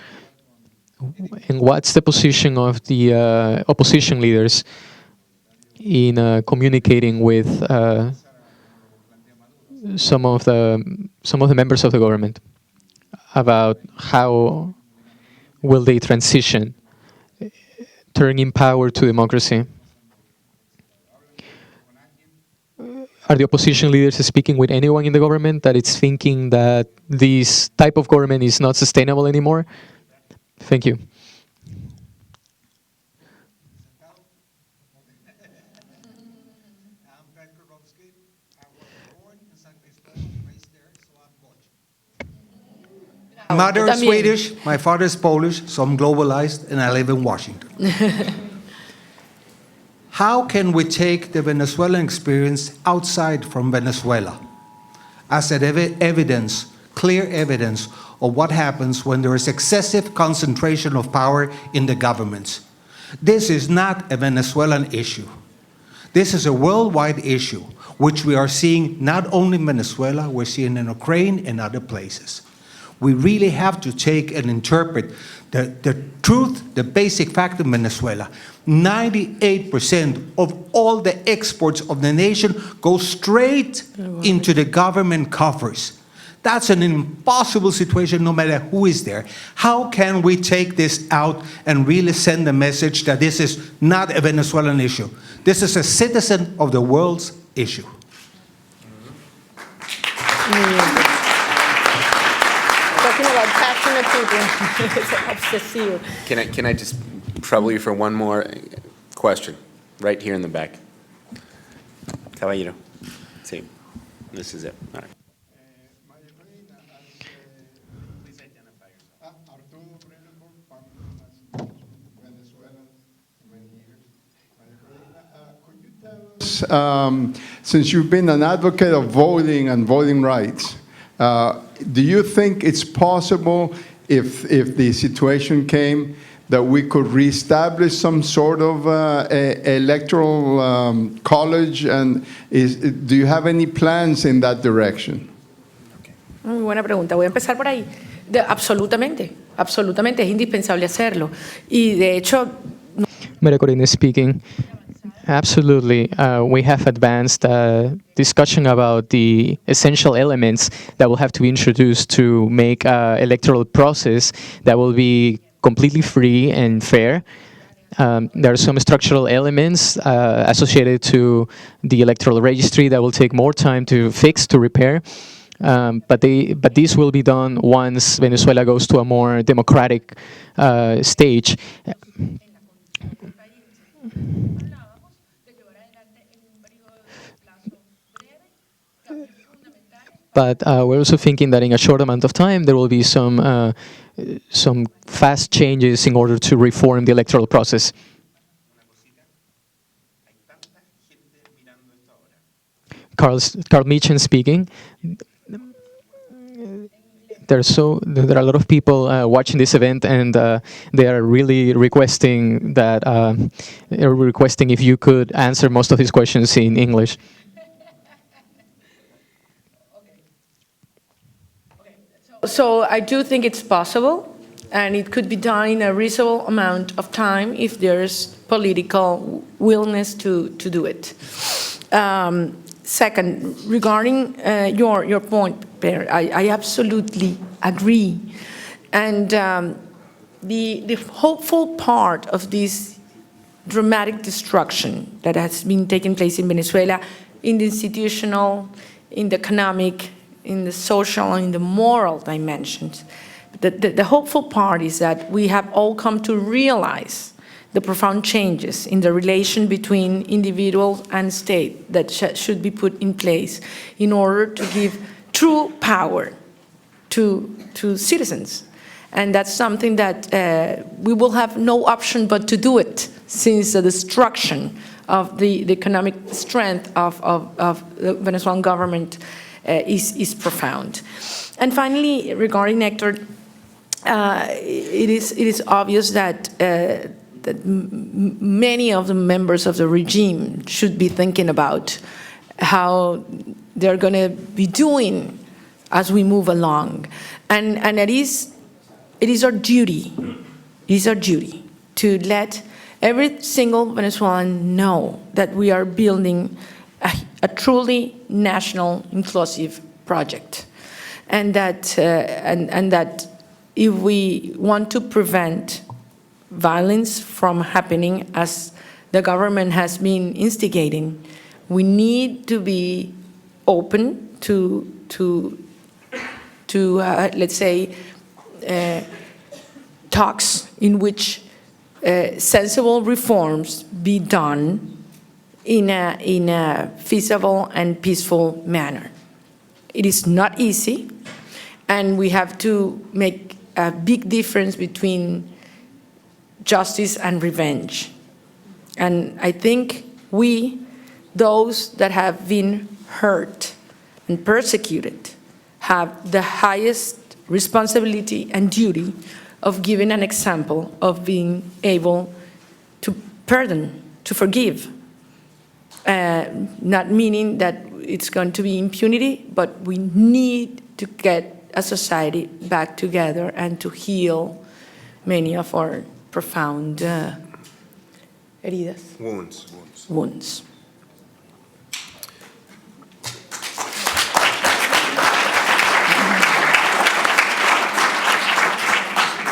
And what's the position of the opposition leaders in communicating with some of the members of the government about how will they transition, turning power to democracy? Are the opposition leaders speaking with anyone in the government that it's thinking that this type of government is not sustainable anymore? Thank you. My mother is También. Swedish, my father is Polish, so I'm globalized, and I live in Washington. How can we take the Venezuelan experience outside from Venezuela as an evidence, clear evidence of what happens when there is excessive concentration of power in the governments? This is not a Venezuelan issue. This is a worldwide issue, which we are seeing not only in Venezuela, we're seeing in Ukraine and other places. We really have to take and interpret the truth, the basic fact in Venezuela. 98% of all the exports of the nation go straight into the government coffers. That's an impossible situation no matter who is there. How can we take this out and really send a message that this is not a Venezuelan issue? This is a citizen of the world's issue. Talking about passionate people, it's obsessive. Can I just trouble you for one more question? Right here in the back. Caballero. Sí. This is it. All right. Since you've been an advocate of voting and voting rights, do you think it's possible, if the situation came, that we could reestablish some sort of electoral college? And do you have any plans in that direction? Muy buena pregunta. Voy a empezar por ahí. Absolutamente, absolutamente, es indispensable hacerlo. Y de hecho, Maria Corina speaking. Absolutely. We have advanced discussion about the essential elements that will have to be introduced to make an electoral process that will be completely free and fair. There are some structural elements associated to the electoral registry that will take more time to fix, to repair. But this will be done once Venezuela goes to a more democratic stage. But we're also thinking that in a short amount of time there will be some fast changes in order to reform the electoral process. Carl Meechan speaking. There are a lot of people watching this event, and they are really requesting that if you could answer most of these questions in English. So I do think it's possible, and it could be done in a reasonable amount of time if there's political willingness to do it. Second, regarding your point, Peter, I absolutely agree. And the hopeful part of this dramatic destruction that has been taking place in Venezuela, in the institutional, in the economic, in the social, and in the moral dimensions, the hopeful part is that we have all come to realize the profound changes in the relation between individuals and state that should be put in place in order to give true power to citizens. And that's something that we will have no option but to do it, since the destruction of the economic strength of the Venezuelan government is profound. And finally, regarding Hector, it is obvious that many of the members of the regime should be thinking about how they're going to be doing as we move along. And it is our duty, to let every single Venezuelan know that we are building a truly national inclusive project. And that if we want to prevent violence from happening as the government has been instigating, we need to be open to let's say, talks in which sensible reforms be done in a feasible and peaceful manner. It is not easy, and we have to make a big difference between justice and revenge. And I think those that have been hurt and persecuted, have the highest responsibility and duty of giving an example of being able to pardon, to forgive. Not meaning that it's going to be impunity, but we need to get a society back together and to heal many of our profound heridas. Wounds.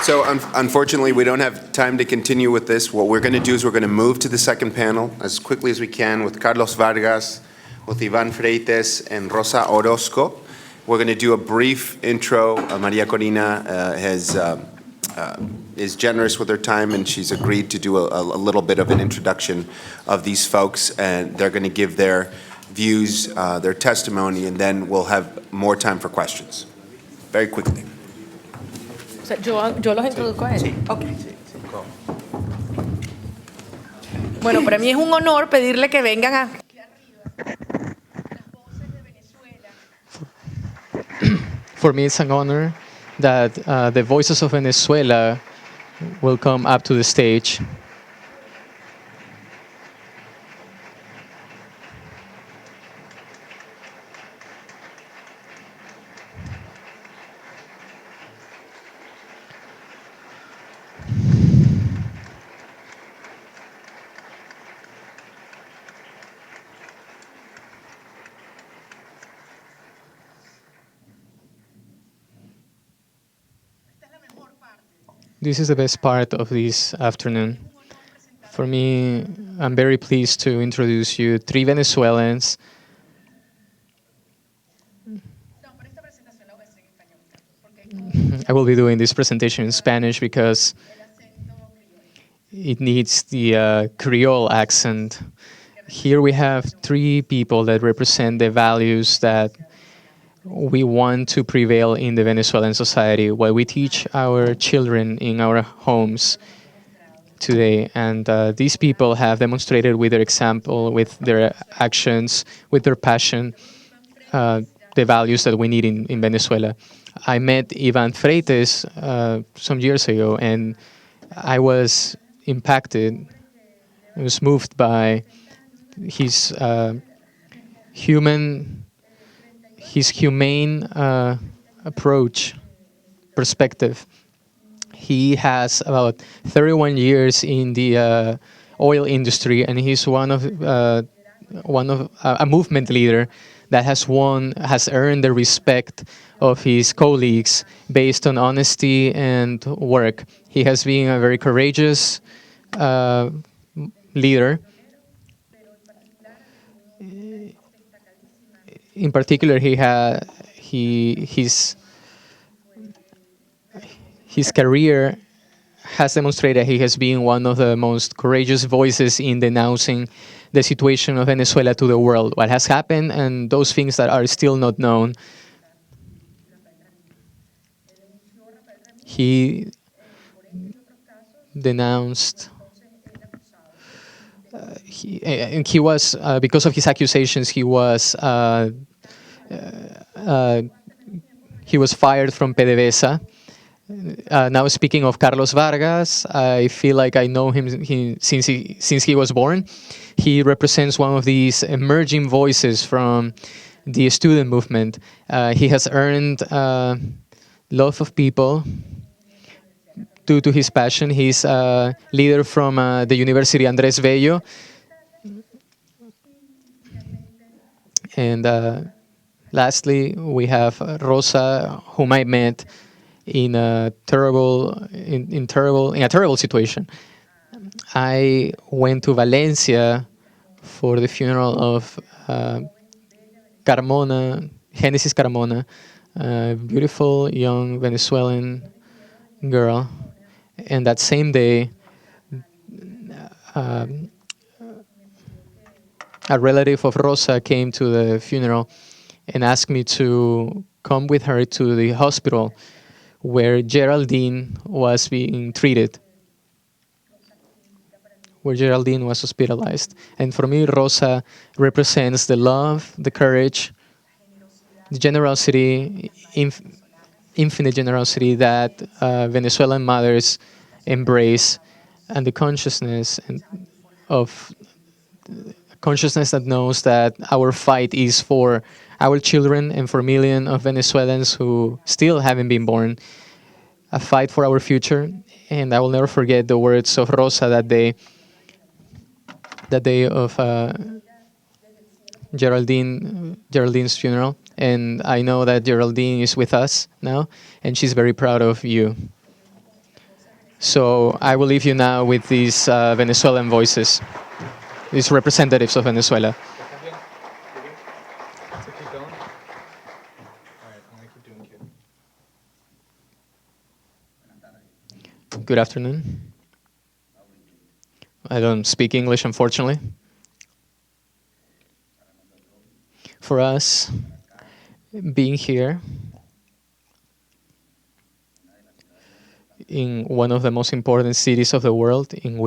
So unfortunately, we don't have time to continue with this. What we're going to do is we're going to move to the second panel as quickly as we can with Carlos Vargas, with Ivan Freites, and Rosa Orozco. We're going to do a brief intro. Maria Corina is generous with her time, and she's agreed to do a little bit of an introduction of these folks, and they're going to give their views, their testimony, and then we'll have more time for questions. Very quickly. O sea, yo los introduzco a ellos. Okay. Bueno, para mí es un honor pedirle que vengan a... For me, it's an honor that the voices of Venezuela will come up to the stage. This is the best part of this afternoon. For me, I'm very pleased to introduce you three Venezuelans. I will be doing this presentation in Spanish because it needs the Creole accent. Here we have three people that represent the values that we want to prevail in the Venezuelan society, what we teach our children in our homes today. And these people have demonstrated with their example, with their actions, with their passion, the values that we need in Venezuela. I met Ivan Freites some years ago, and I was impacted, I was moved by his humane approach, perspective. He has about 31 years in the oil industry, and he's one of a movement leader that has earned the respect of his colleagues based on honesty and work. He has been a very courageous leader. In particular, his career has demonstrated he has been one of the most courageous voices in denouncing the situation of Venezuela to the world, what has happened and those things that are still not known. He denounced he was because of his accusations he was fired from PDVSA. Now speaking of Carlos Vargas, I feel like I know him since he was born. He represents one of these emerging voices from the student movement. He has earned love of people due to his passion. He's a leader from the University Andrés Bello. And lastly, we have Rosa, whom I met in a terrible situation. I went to Valencia for the funeral of Carmona, Genesis Carmona, a beautiful young Venezuelan girl. And that same day, a relative of Rosa came to the funeral and asked me to come with her to the hospital where Geraldine was being treated, where Geraldine was hospitalized. And for me, Rosa represents the love, the courage, the generosity, infinite generosity that Venezuelan mothers embrace, and the consciousness that knows that our fight is for our children and for millions of Venezuelans who still haven't been born, a fight for our future. And I will never forget the words of Rosa that day of Geraldine's funeral. And I know that Geraldine is with us now, and she's very proud of you. So I will leave you now with these Venezuelan voices, these representatives of Venezuela. Good afternoon. I don't speak English, unfortunately. For us, being here in one of the most important cities of the world, in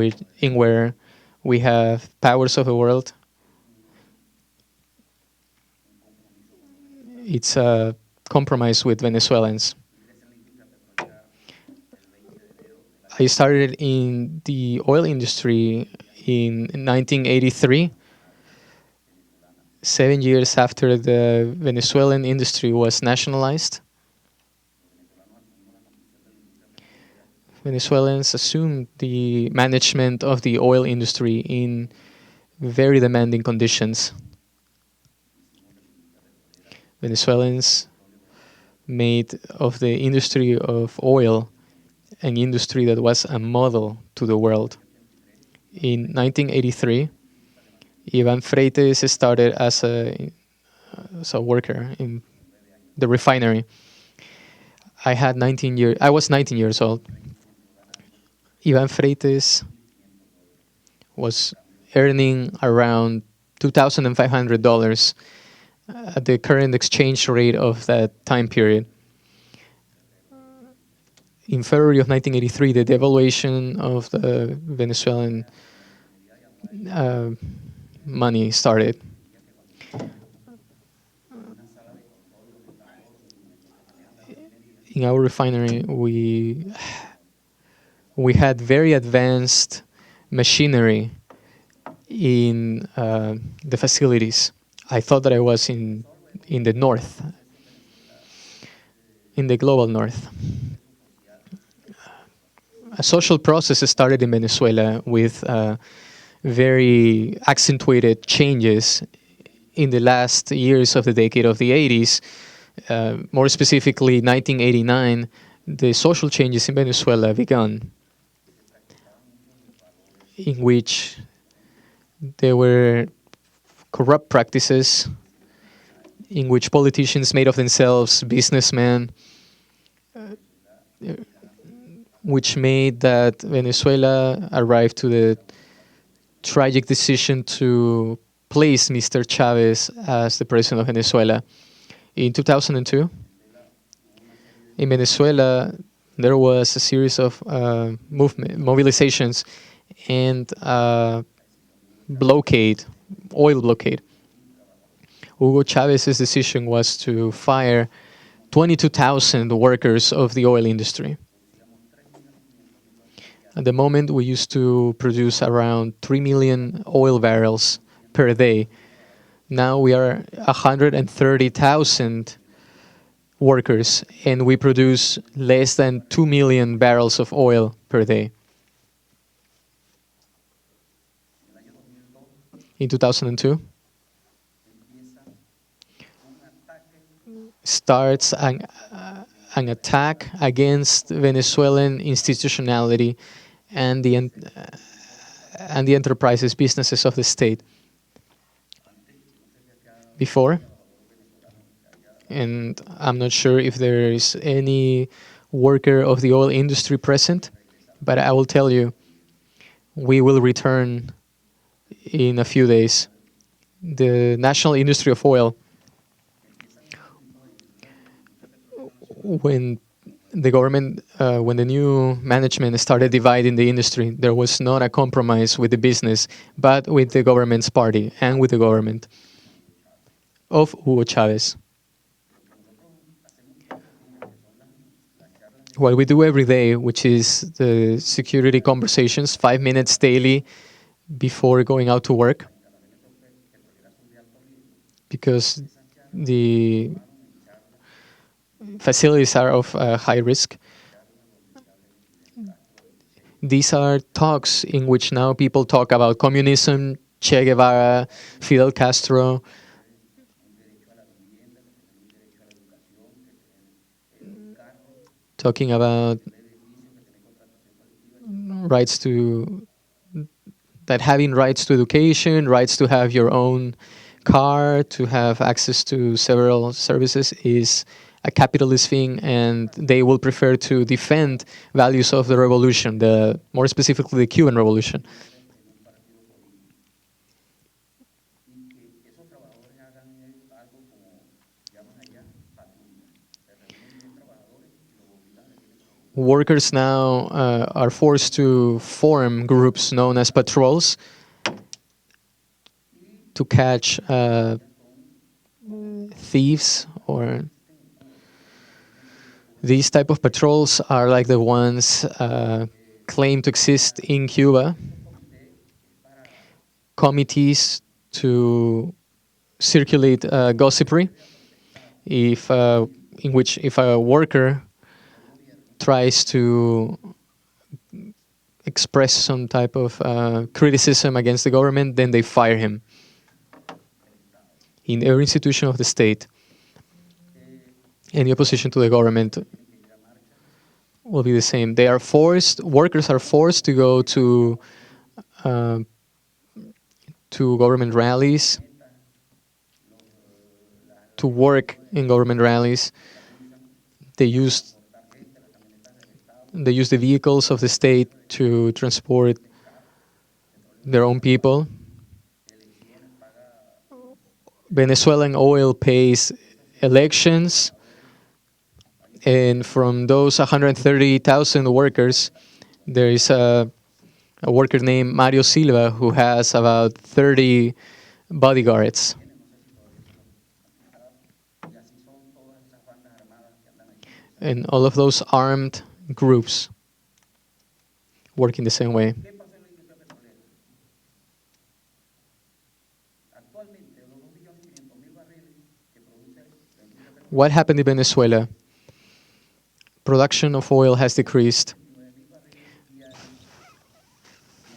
where we have powers of the world, it's a compromise with Venezuelans. I started in the oil industry in 1983, 7 years after the Venezuelan industry was nationalized. Venezuelans assumed the management of the oil industry in very demanding conditions. Venezuelans made of the industry of oil an industry that was a model to the world. In 1983, Ivan Freites started as a worker in the refinery. I was 19 years old. Ivan Freites was earning around $2,500 at the current exchange rate of that time period. In February of 1983, the devaluation of the Venezuelan money started. In our refinery, we had very advanced machinery in the facilities. I thought that I was in the north, in the global north. A social process started in Venezuela with very accentuated changes in the last years of the decade of the 80s. More specifically, 1989, the social changes in Venezuela began, in which there were corrupt practices, in which politicians made of themselves businessmen, which made that Venezuela arrive to the tragic decision to place Mr. Chavez as the president of Venezuela. In 2002, in Venezuela, there was a series of mobilizations and blockade, oil blockade. Hugo Chavez's decision was to fire 22,000 workers of the oil industry. At the moment, we used to produce around 3 million oil barrels per day. Now we are 130,000 workers, and we produce less than 2 million barrels of oil per day. In 2002, starts an attack against Venezuelan institutionality and the enterprises, businesses of the state. Before, and I'm not sure if there is any worker of the oil industry present, but I will tell you, we will return in a few days. The national industry of oil, when the government, when the new management started dividing the industry, there was not a compromise with the business, but with the government's party and with the government of Hugo Chavez. What we do every day, which is the security conversations, 5 minutes daily before going out to work, because the facilities are of high risk. These are talks in which now people talk about communism, Che Guevara, Fidel Castro, talking about having rights to education, rights to have your own car, to have access to several services is a capitalist thing, and they will prefer to defend values of the revolution, more specifically the Cuban Revolution. Workers now are forced to form groups known as patrols to catch thieves, or these type of patrols are like the ones claimed to exist in Cuba. Committees to circulate gossipry, in which if a worker tries to express some type of criticism against the government, then they fire him. In every institution of the state, any opposition to the government will be the same. Workers are forced to go to government rallies, to work in government rallies. They use the vehicles of the state to transport their own people. Venezuelan oil pays elections, and from those 130,000 workers, there is a worker named Mario Silva who has about 30 bodyguards. And all of those armed groups work in the same way. What happened in Venezuela? Production of oil has decreased.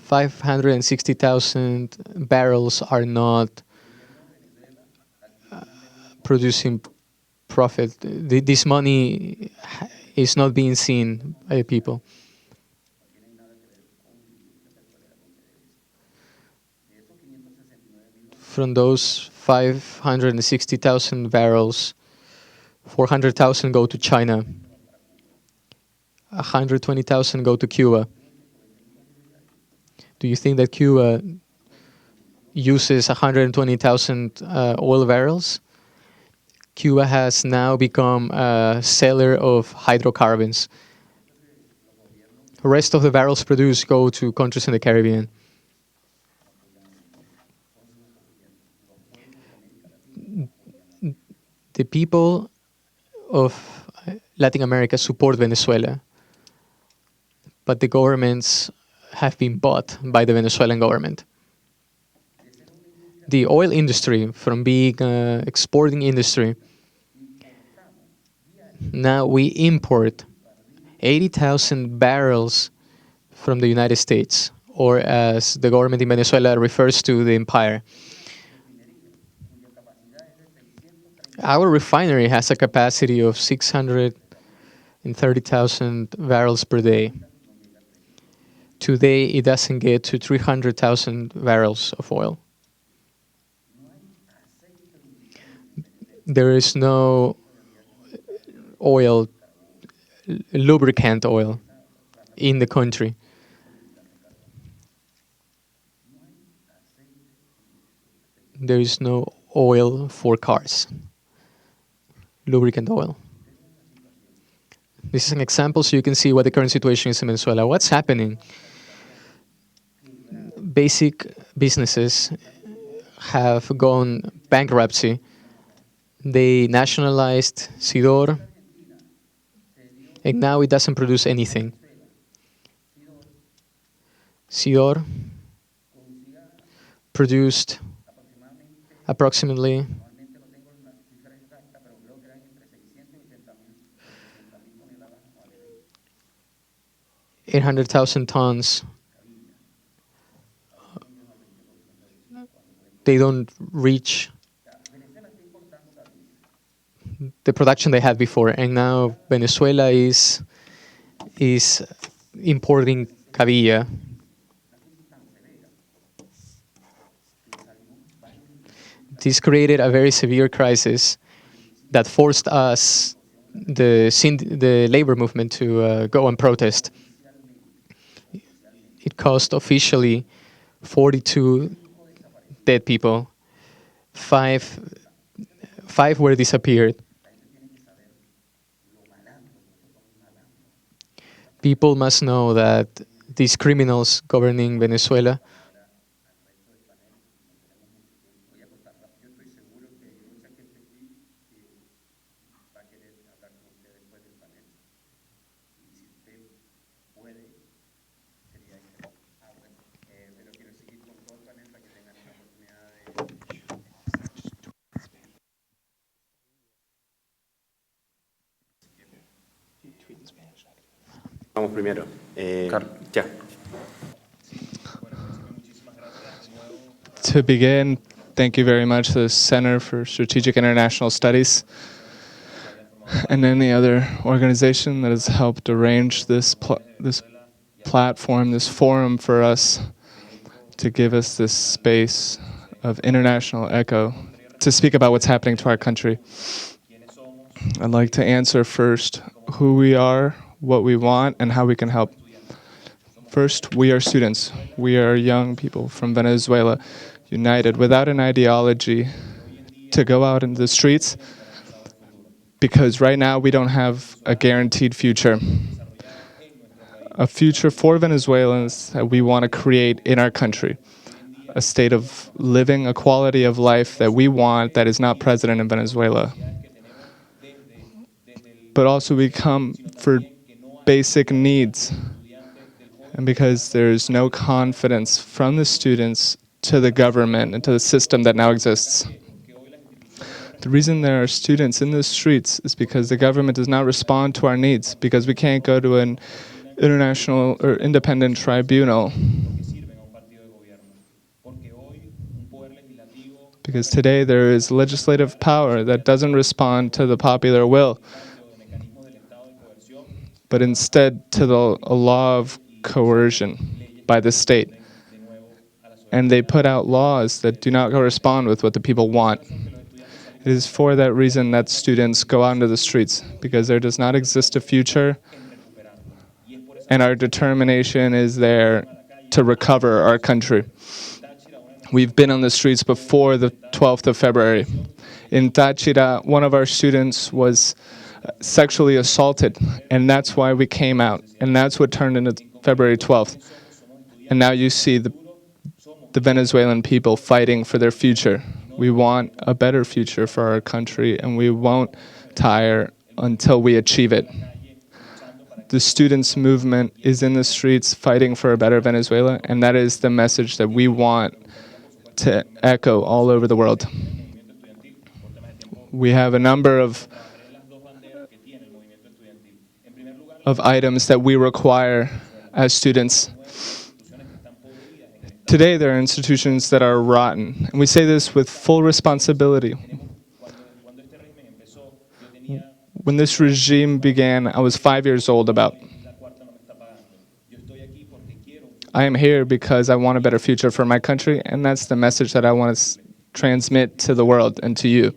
560,000 barrels are not producing profit. This money is not being seen by the people. From those 560,000 barrels, 400,000 go to China. 120,000 go to Cuba. Do you think that Cuba uses 120,000 oil barrels? Cuba has now become a seller of hydrocarbons. The rest of the barrels produced go to countries in the Caribbean. The people of Latin America support Venezuela, but the governments have been bought by the Venezuelan government. The oil industry, from being an exporting industry, now we import 80,000 barrels from the United States, or as the government in Venezuela refers to, the empire. Our refinery has a capacity of 630,000 barrels per day. Today, it doesn't get to 300,000 barrels of oil. There is no oil, lubricant oil, in the country. There is no oil for cars, lubricant oil. This is an example so you can see what the current situation is in Venezuela. What's happening? Basic businesses have gone bankruptcy. They nationalized Sidor, and now it doesn't produce anything. Sidor produced approximately 800,000 tons. They don't reach the production they had before, and now Venezuela is importing cabilla. This created a very severe crisis that forced us the labor movement to go and protest. It cost officially 42 dead people. Five were disappeared. People must know that these criminals governing Venezuela Vamos primero. Ya. To begin, thank you very much to the Center for Strategic International Studies and any other organization that has helped arrange this platform, this forum for us to give us this space of international echo to speak about what's happening to our country. I'd like to answer first who we are, what we want, and how we can help. First, we are students. We are young people from Venezuela, united without an ideology to go out into the streets, because right now we don't have a guaranteed future. A future for Venezuelans that we want to create in our country. A state of living, a quality of life that we want that is not present in Venezuela. But also we come for basic needs. And because there's no confidence from the students to the government and to the system that now exists. The reason there are students in the streets is because the government does not respond to our needs, because we can't go to an international or independent tribunal. Because today there is legislative power that doesn't respond to the popular will, but instead to a law of coercion by the state. And they put out laws that do not correspond with what the people want. It is for that reason that students go out into the streets, because there does not exist a future, and our determination is there to recover our country. We've been on the streets before the 12th of February. In Táchira, one of our students was sexually assaulted, and that's why we came out, and that's what turned into February 12th. And now you see the Venezuelan people fighting for their future. We want a better future for our country, and we won't tire until we achieve it. The students' movement is in the streets fighting for a better Venezuela, and that is the message that we want to echo all over the world. We have a number of items that we require as students. Today there are institutions that are rotten, and we say this with full responsibility. When this regime began, I was 5 years old about. I am here because I want a better future for my country, and that's the message that I want to transmit to the world and to you.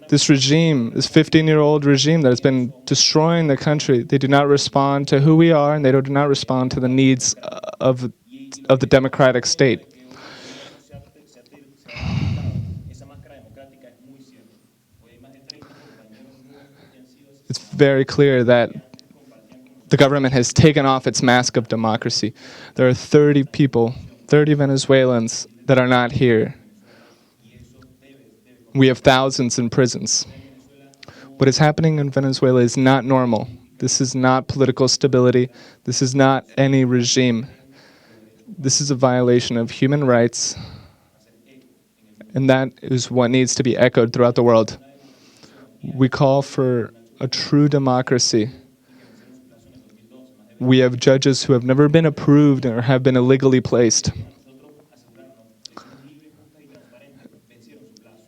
This regime, this 15-year-old regime that has been destroying the country, they do not respond to who we are, and they do not respond to the needs of the democratic state. It's very clear that the government has taken off its mask of democracy. There are 30 people, 30 Venezuelans that are not here. We have thousands in prisons. What is happening in Venezuela is not normal. This is not political stability. This is not any regime. This is a violation of human rights, and that is what needs to be echoed throughout the world. We call for a true democracy. We have judges who have never been approved or have been illegally placed.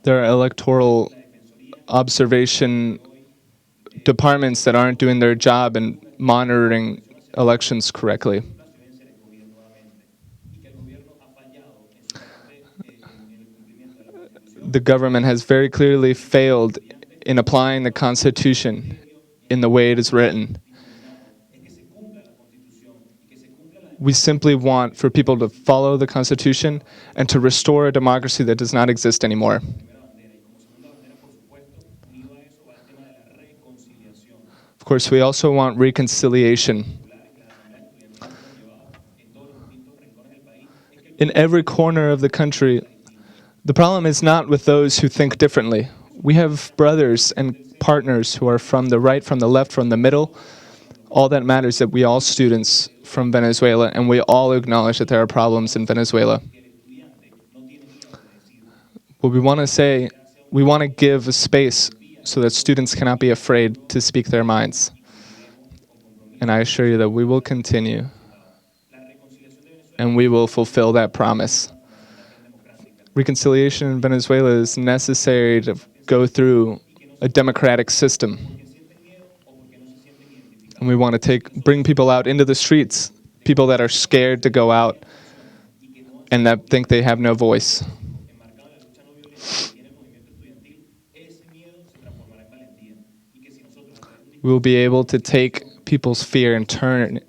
There are electoral observation departments that aren't doing their job and monitoring elections correctly. The government has very clearly failed in applying the Constitution in the way it is written. We simply want for people to follow the Constitution and to restore a democracy that does not exist anymore. Of course, we also want reconciliation. In every corner of the country, the problem is not with those who think differently. We have brothers and partners who are from the right, from the left, from the middle. All that matters is that we all students from Venezuela, and we all acknowledge that there are problems in Venezuela. What we want to say, we want to give a space so that students cannot be afraid to speak their minds. And I assure you that we will continue, and we will fulfill that promise. Reconciliation in Venezuela is necessary to go through a democratic system. And we want to bring people out into the streets, people that are scared to go out and that think they have no voice. We will be able to take people's fear and turn it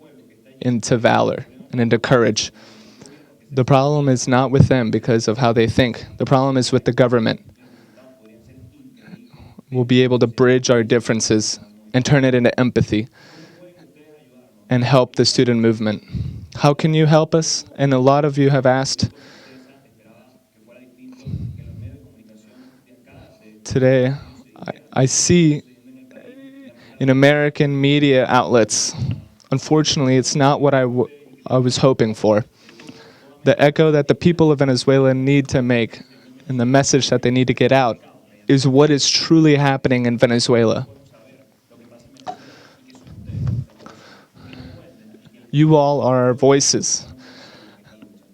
into valor and into courage. The problem is not with them because of how they think. The problem is with the government. We'll be able to bridge our differences and turn it into empathy and help the student movement. How can you help us? And a lot of you have asked. Today, I see in American media outlets, unfortunately, it's not what I was hoping for. The echo that the people of Venezuela need to make and the message that they need to get out is what is truly happening in Venezuela. You all are our voices,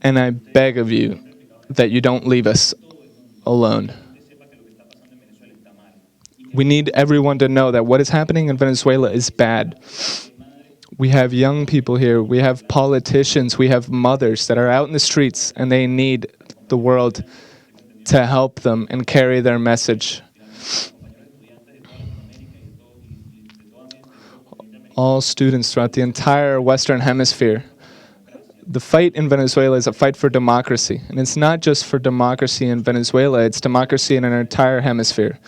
and I beg of you that you don't leave us alone. We need everyone to know that what is happening in Venezuela is bad. We have young people here, we have politicians, we have mothers that are out in the streets, and they need the world to help them and carry their message. All students throughout the entire Western Hemisphere. The fight in Venezuela is a fight for democracy. And it's not just for democracy in Venezuela, it's democracy in an entire hemisphere.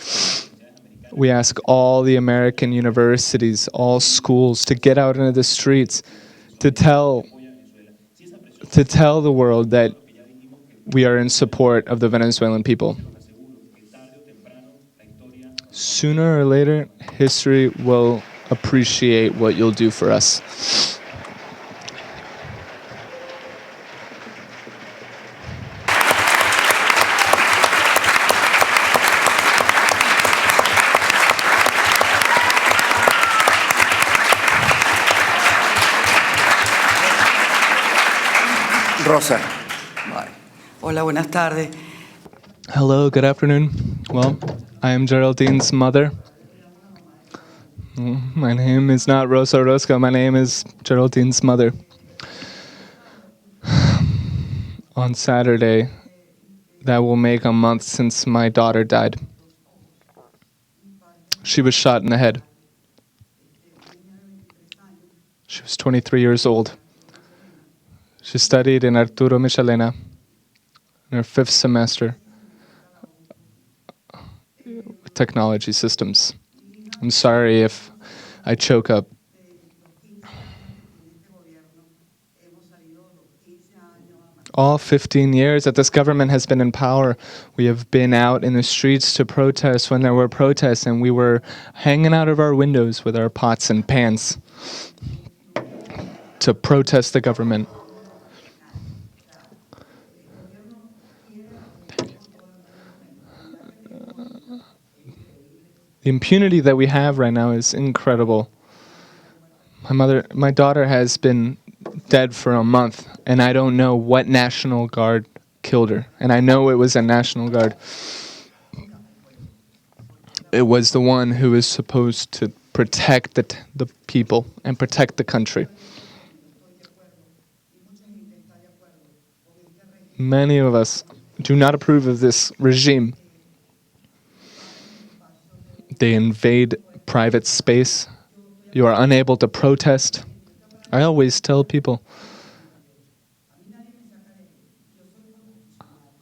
We ask all the American universities, all schools to get out into the streets to tell the world that we are in support of the Venezuelan people. Sooner or later, history will appreciate what you'll do for us. Rosa. Hola, buenas tardes. Hello, good afternoon. Well, I am Geraldine's mother. My name is not Rosa Orozco, my name is Geraldine's mother. On Saturday, that will make a month since my daughter died. She was shot in the head. She was 23 years old. She studied in Arturo Michelena in her 5th semester with technology systems. I'm sorry if I choke up. All 15 years that this government has been in power, we have been out in the streets to protest when there were protests, and we were hanging out of our windows with our pots and pans to protest the government. The impunity that we have right now is incredible. My daughter has been dead for a month, and I don't know what National Guard killed her. And I know it was a National Guard. It was the one who was supposed to protect the people and protect the country. Many of us do not approve of this regime. They invade private space. You are unable to protest. I always tell people,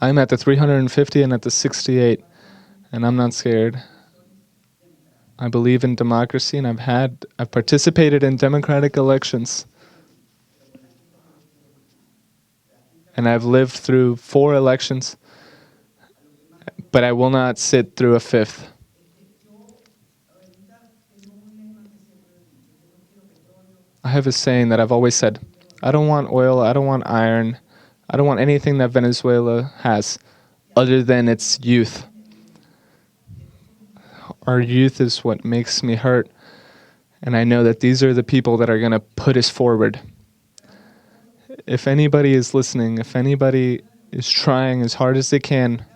I'm at the 350 and at the 68, and I'm not scared. I believe in democracy, and I've participated in democratic elections. And I've lived through 4 elections, but I will not sit through a 5th. I have a saying that I've always said, I don't want oil, I don't want iron, I don't want anything that Venezuela has other than its youth. Our youth is what makes me hurt, and I know that these are the people that are going to put us forward. If anybody is listening, if anybody is trying as hard as they can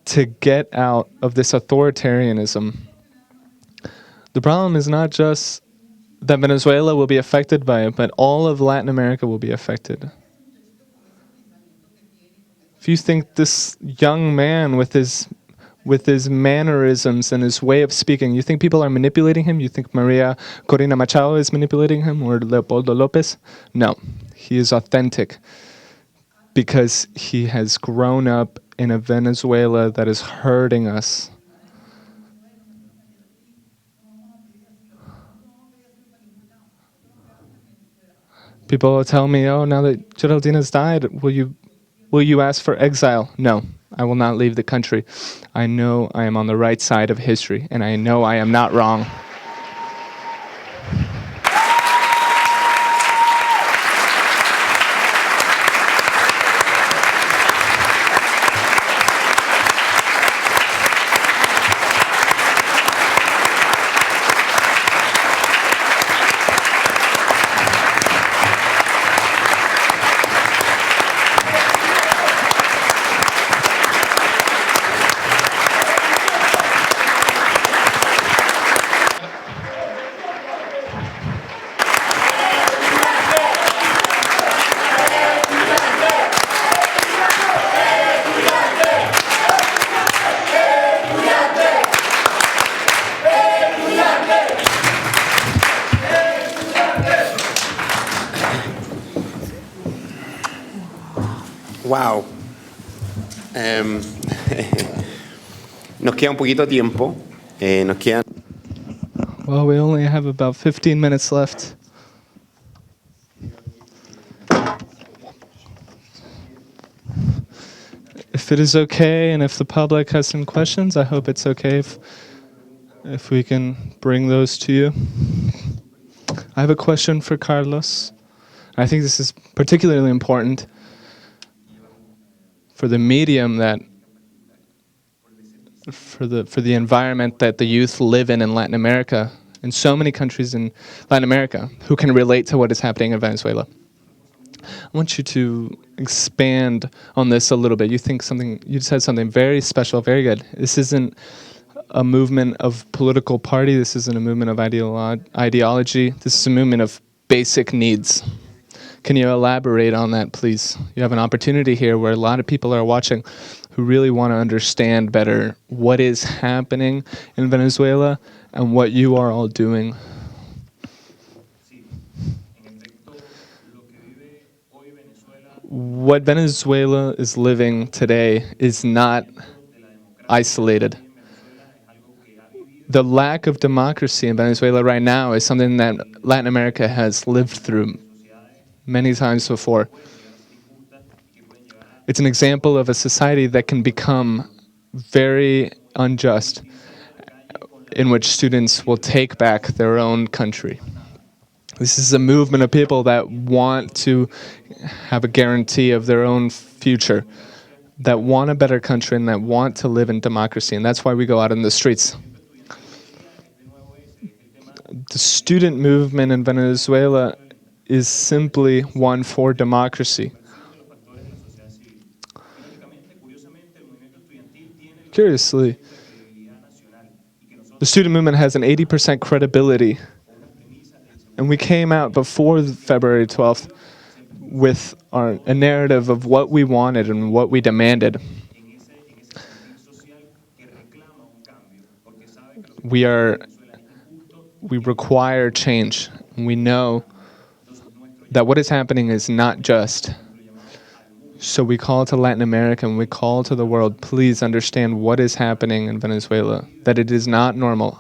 to get out of this authoritarianism, the problem is not just that Venezuela will be affected by it, but all of Latin America will be affected. If you think this young man with his mannerisms and his way of speaking, you think people are manipulating him? You think Corina Machado is manipulating him, or Leopoldo Lopez? No, he is authentic because he has grown up in a Venezuela that is hurting us. People tell me, oh, now that Geraldina's died, will you ask for exile? No, I will not leave the country. I know I am on the right side of history, and I know I am not wrong. Wow. Nos queda un poquito tiempo. Nos quedan... Well, we only have about 15 minutes left. If it is okay, and if the public has some questions, I hope it's okay if we can bring those to you. I have a question for Carlos. I think this is particularly important for the medium for the environment that the youth live in Latin America, in so many countries in Latin America, who can relate to what is happening in Venezuela. I want you to expand on this a little bit. You said something very special, very good. This isn't a movement of political party. This isn't a movement of ideology. This is a movement of basic needs. Can you elaborate on that, please? You have an opportunity here where a lot of people are watching who really want to understand better what is happening in Venezuela and what you are all doing. What Venezuela is living today is not isolated. The lack of democracy in Venezuela right now is something that Latin America has lived through many times before. It's an example of a society that can become very unjust, in which students will take back their own country. This is a movement of people that want to have a guarantee of their own future, that want a better country and that want to live in democracy, and that's why we go out in the streets. The student movement in Venezuela is simply one for democracy. Curiously, the student movement has an 80% credibility, and we came out before February 12th with a narrative of what we wanted and what we demanded. We require change. We know that what is happening is not just. So we call to Latin America and we call to the world, please understand what is happening in Venezuela, that it is not normal.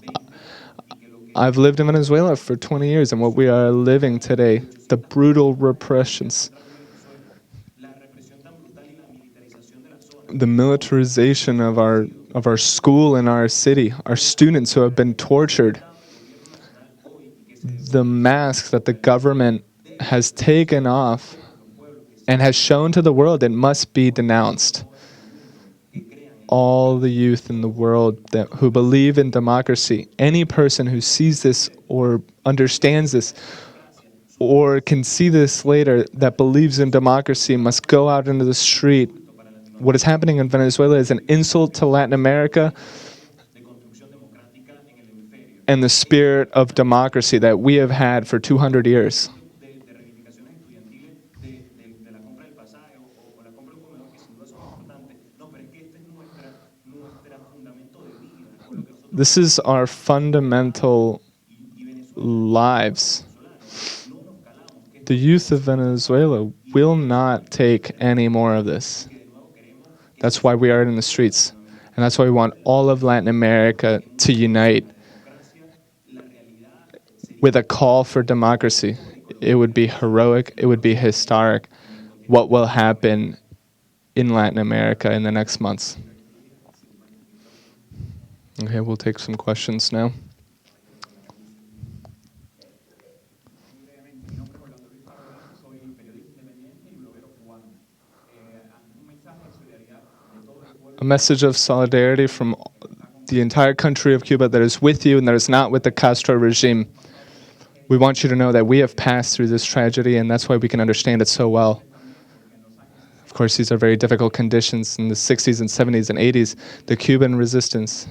I've lived in Venezuela for 20 years, and what we are living today, the brutal repressions, the militarization of our school and our city, our students who have been tortured, the masks that the government has taken off and has shown to the world, it must be denounced. All the youth in the world who believe in democracy, any person who sees this or understands this or can see this later that believes in democracy must go out into the street. What is happening in Venezuela is an insult to Latin America and the spirit of democracy that we have had for 200 years. This is our fundamental lives. The youth of Venezuela will not take any more of this. That's why we are in the streets. And that's why we want all of Latin America to unite with a call for democracy. It would be heroic. It would be historic. What will happen in Latin America in the next months? Okay, we'll take some questions now. A message of solidarity from the entire country of Cuba that is with you and that is not with the Castro regime. We want you to know that we have passed through this tragedy, and that's why we can understand it so well. Of course, these are very difficult conditions. In the 60s and 70s and 80s, the Cuban resistance,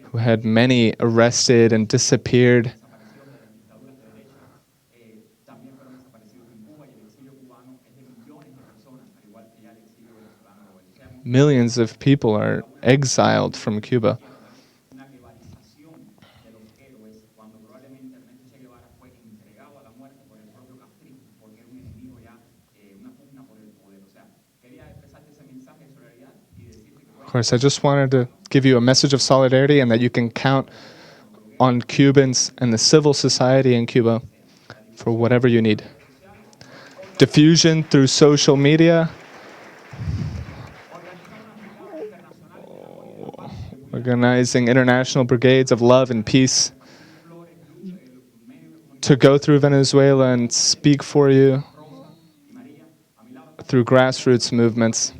who had many arrested and disappeared, millions of people are exiled from Cuba. Of course, I just wanted to give you a message of solidarity and that you can count on Cubans and the civil society in Cuba for whatever you need. Diffusion through social media, organizing international brigades of love and peace to go through Venezuela and speak for you through grassroots movements.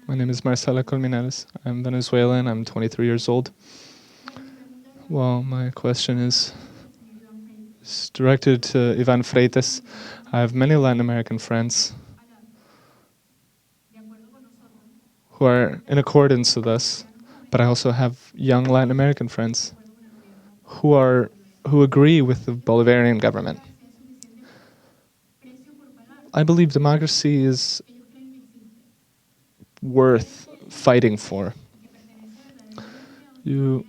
My name is Marcela Colmenares. I'm Venezuelan. I'm 23 years old. Well, my question is directed to Iván Freitas. I have many Latin American friends who are in accordance with us, but I also have young Latin American friends who agree with the Bolivarian government. I believe democracy is worth fighting for. A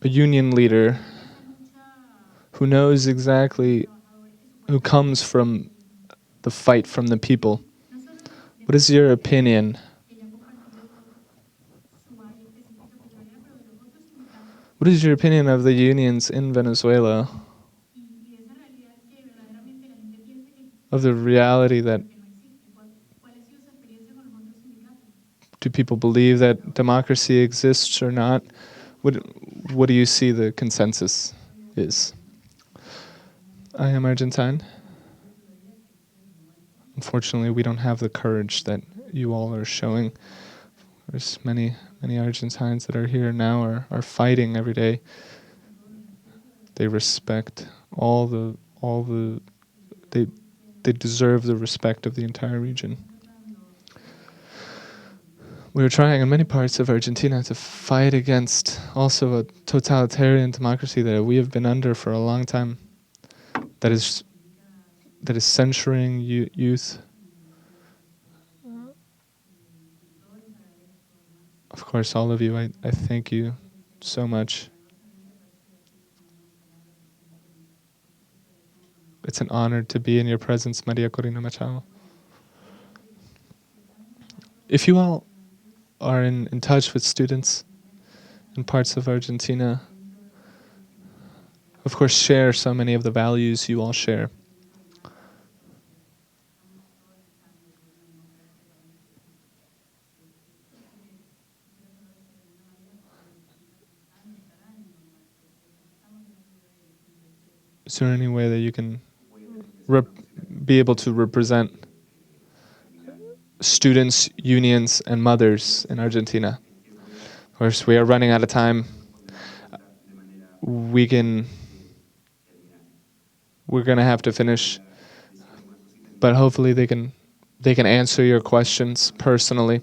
union leader who knows exactly, who comes from the fight from the people. What is your opinion? What is your opinion of the unions in Venezuela? Of the reality that do people believe that democracy exists or not? What do you see the consensus is? I am Argentine. Unfortunately, we don't have the courage that you all are showing. There's many Argentines that are here now are fighting every day. They respect they deserve the respect of the entire region. We're trying in many parts of Argentina to fight against also a totalitarian democracy that we have been under for a long time, that is censoring youth. Of course, all of you, I thank you so much. It's an honor to be in your presence, Maria Corina Machado. If you all are in touch with students in parts of Argentina, of course, share so many of the values you all share. Is there any way that you can be able to represent students, unions, and mothers in Argentina? Of course, we are running out of time. We're gonna have to finish, but hopefully they can answer your questions personally.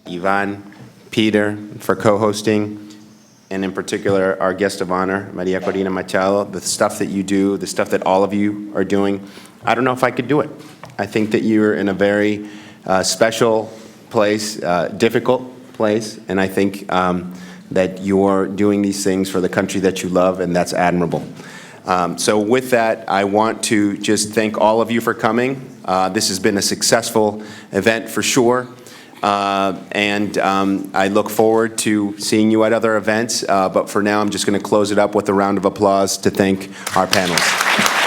Ivan, Peter, for co-hosting, and in particular, our guest of honor, Maria Corina Machado, the stuff that you do, the stuff that all of you are doing. I don't know if I could do it. I think that you're in a very special place, difficult place, and I think that you're doing these things for the country that you love, and that's admirable. So with that, I want to just thank all of you for coming. This has been a successful event for sure. And I look forward to seeing you at other events, but for now I'm just going to close it up with a round of applause to thank our panelists.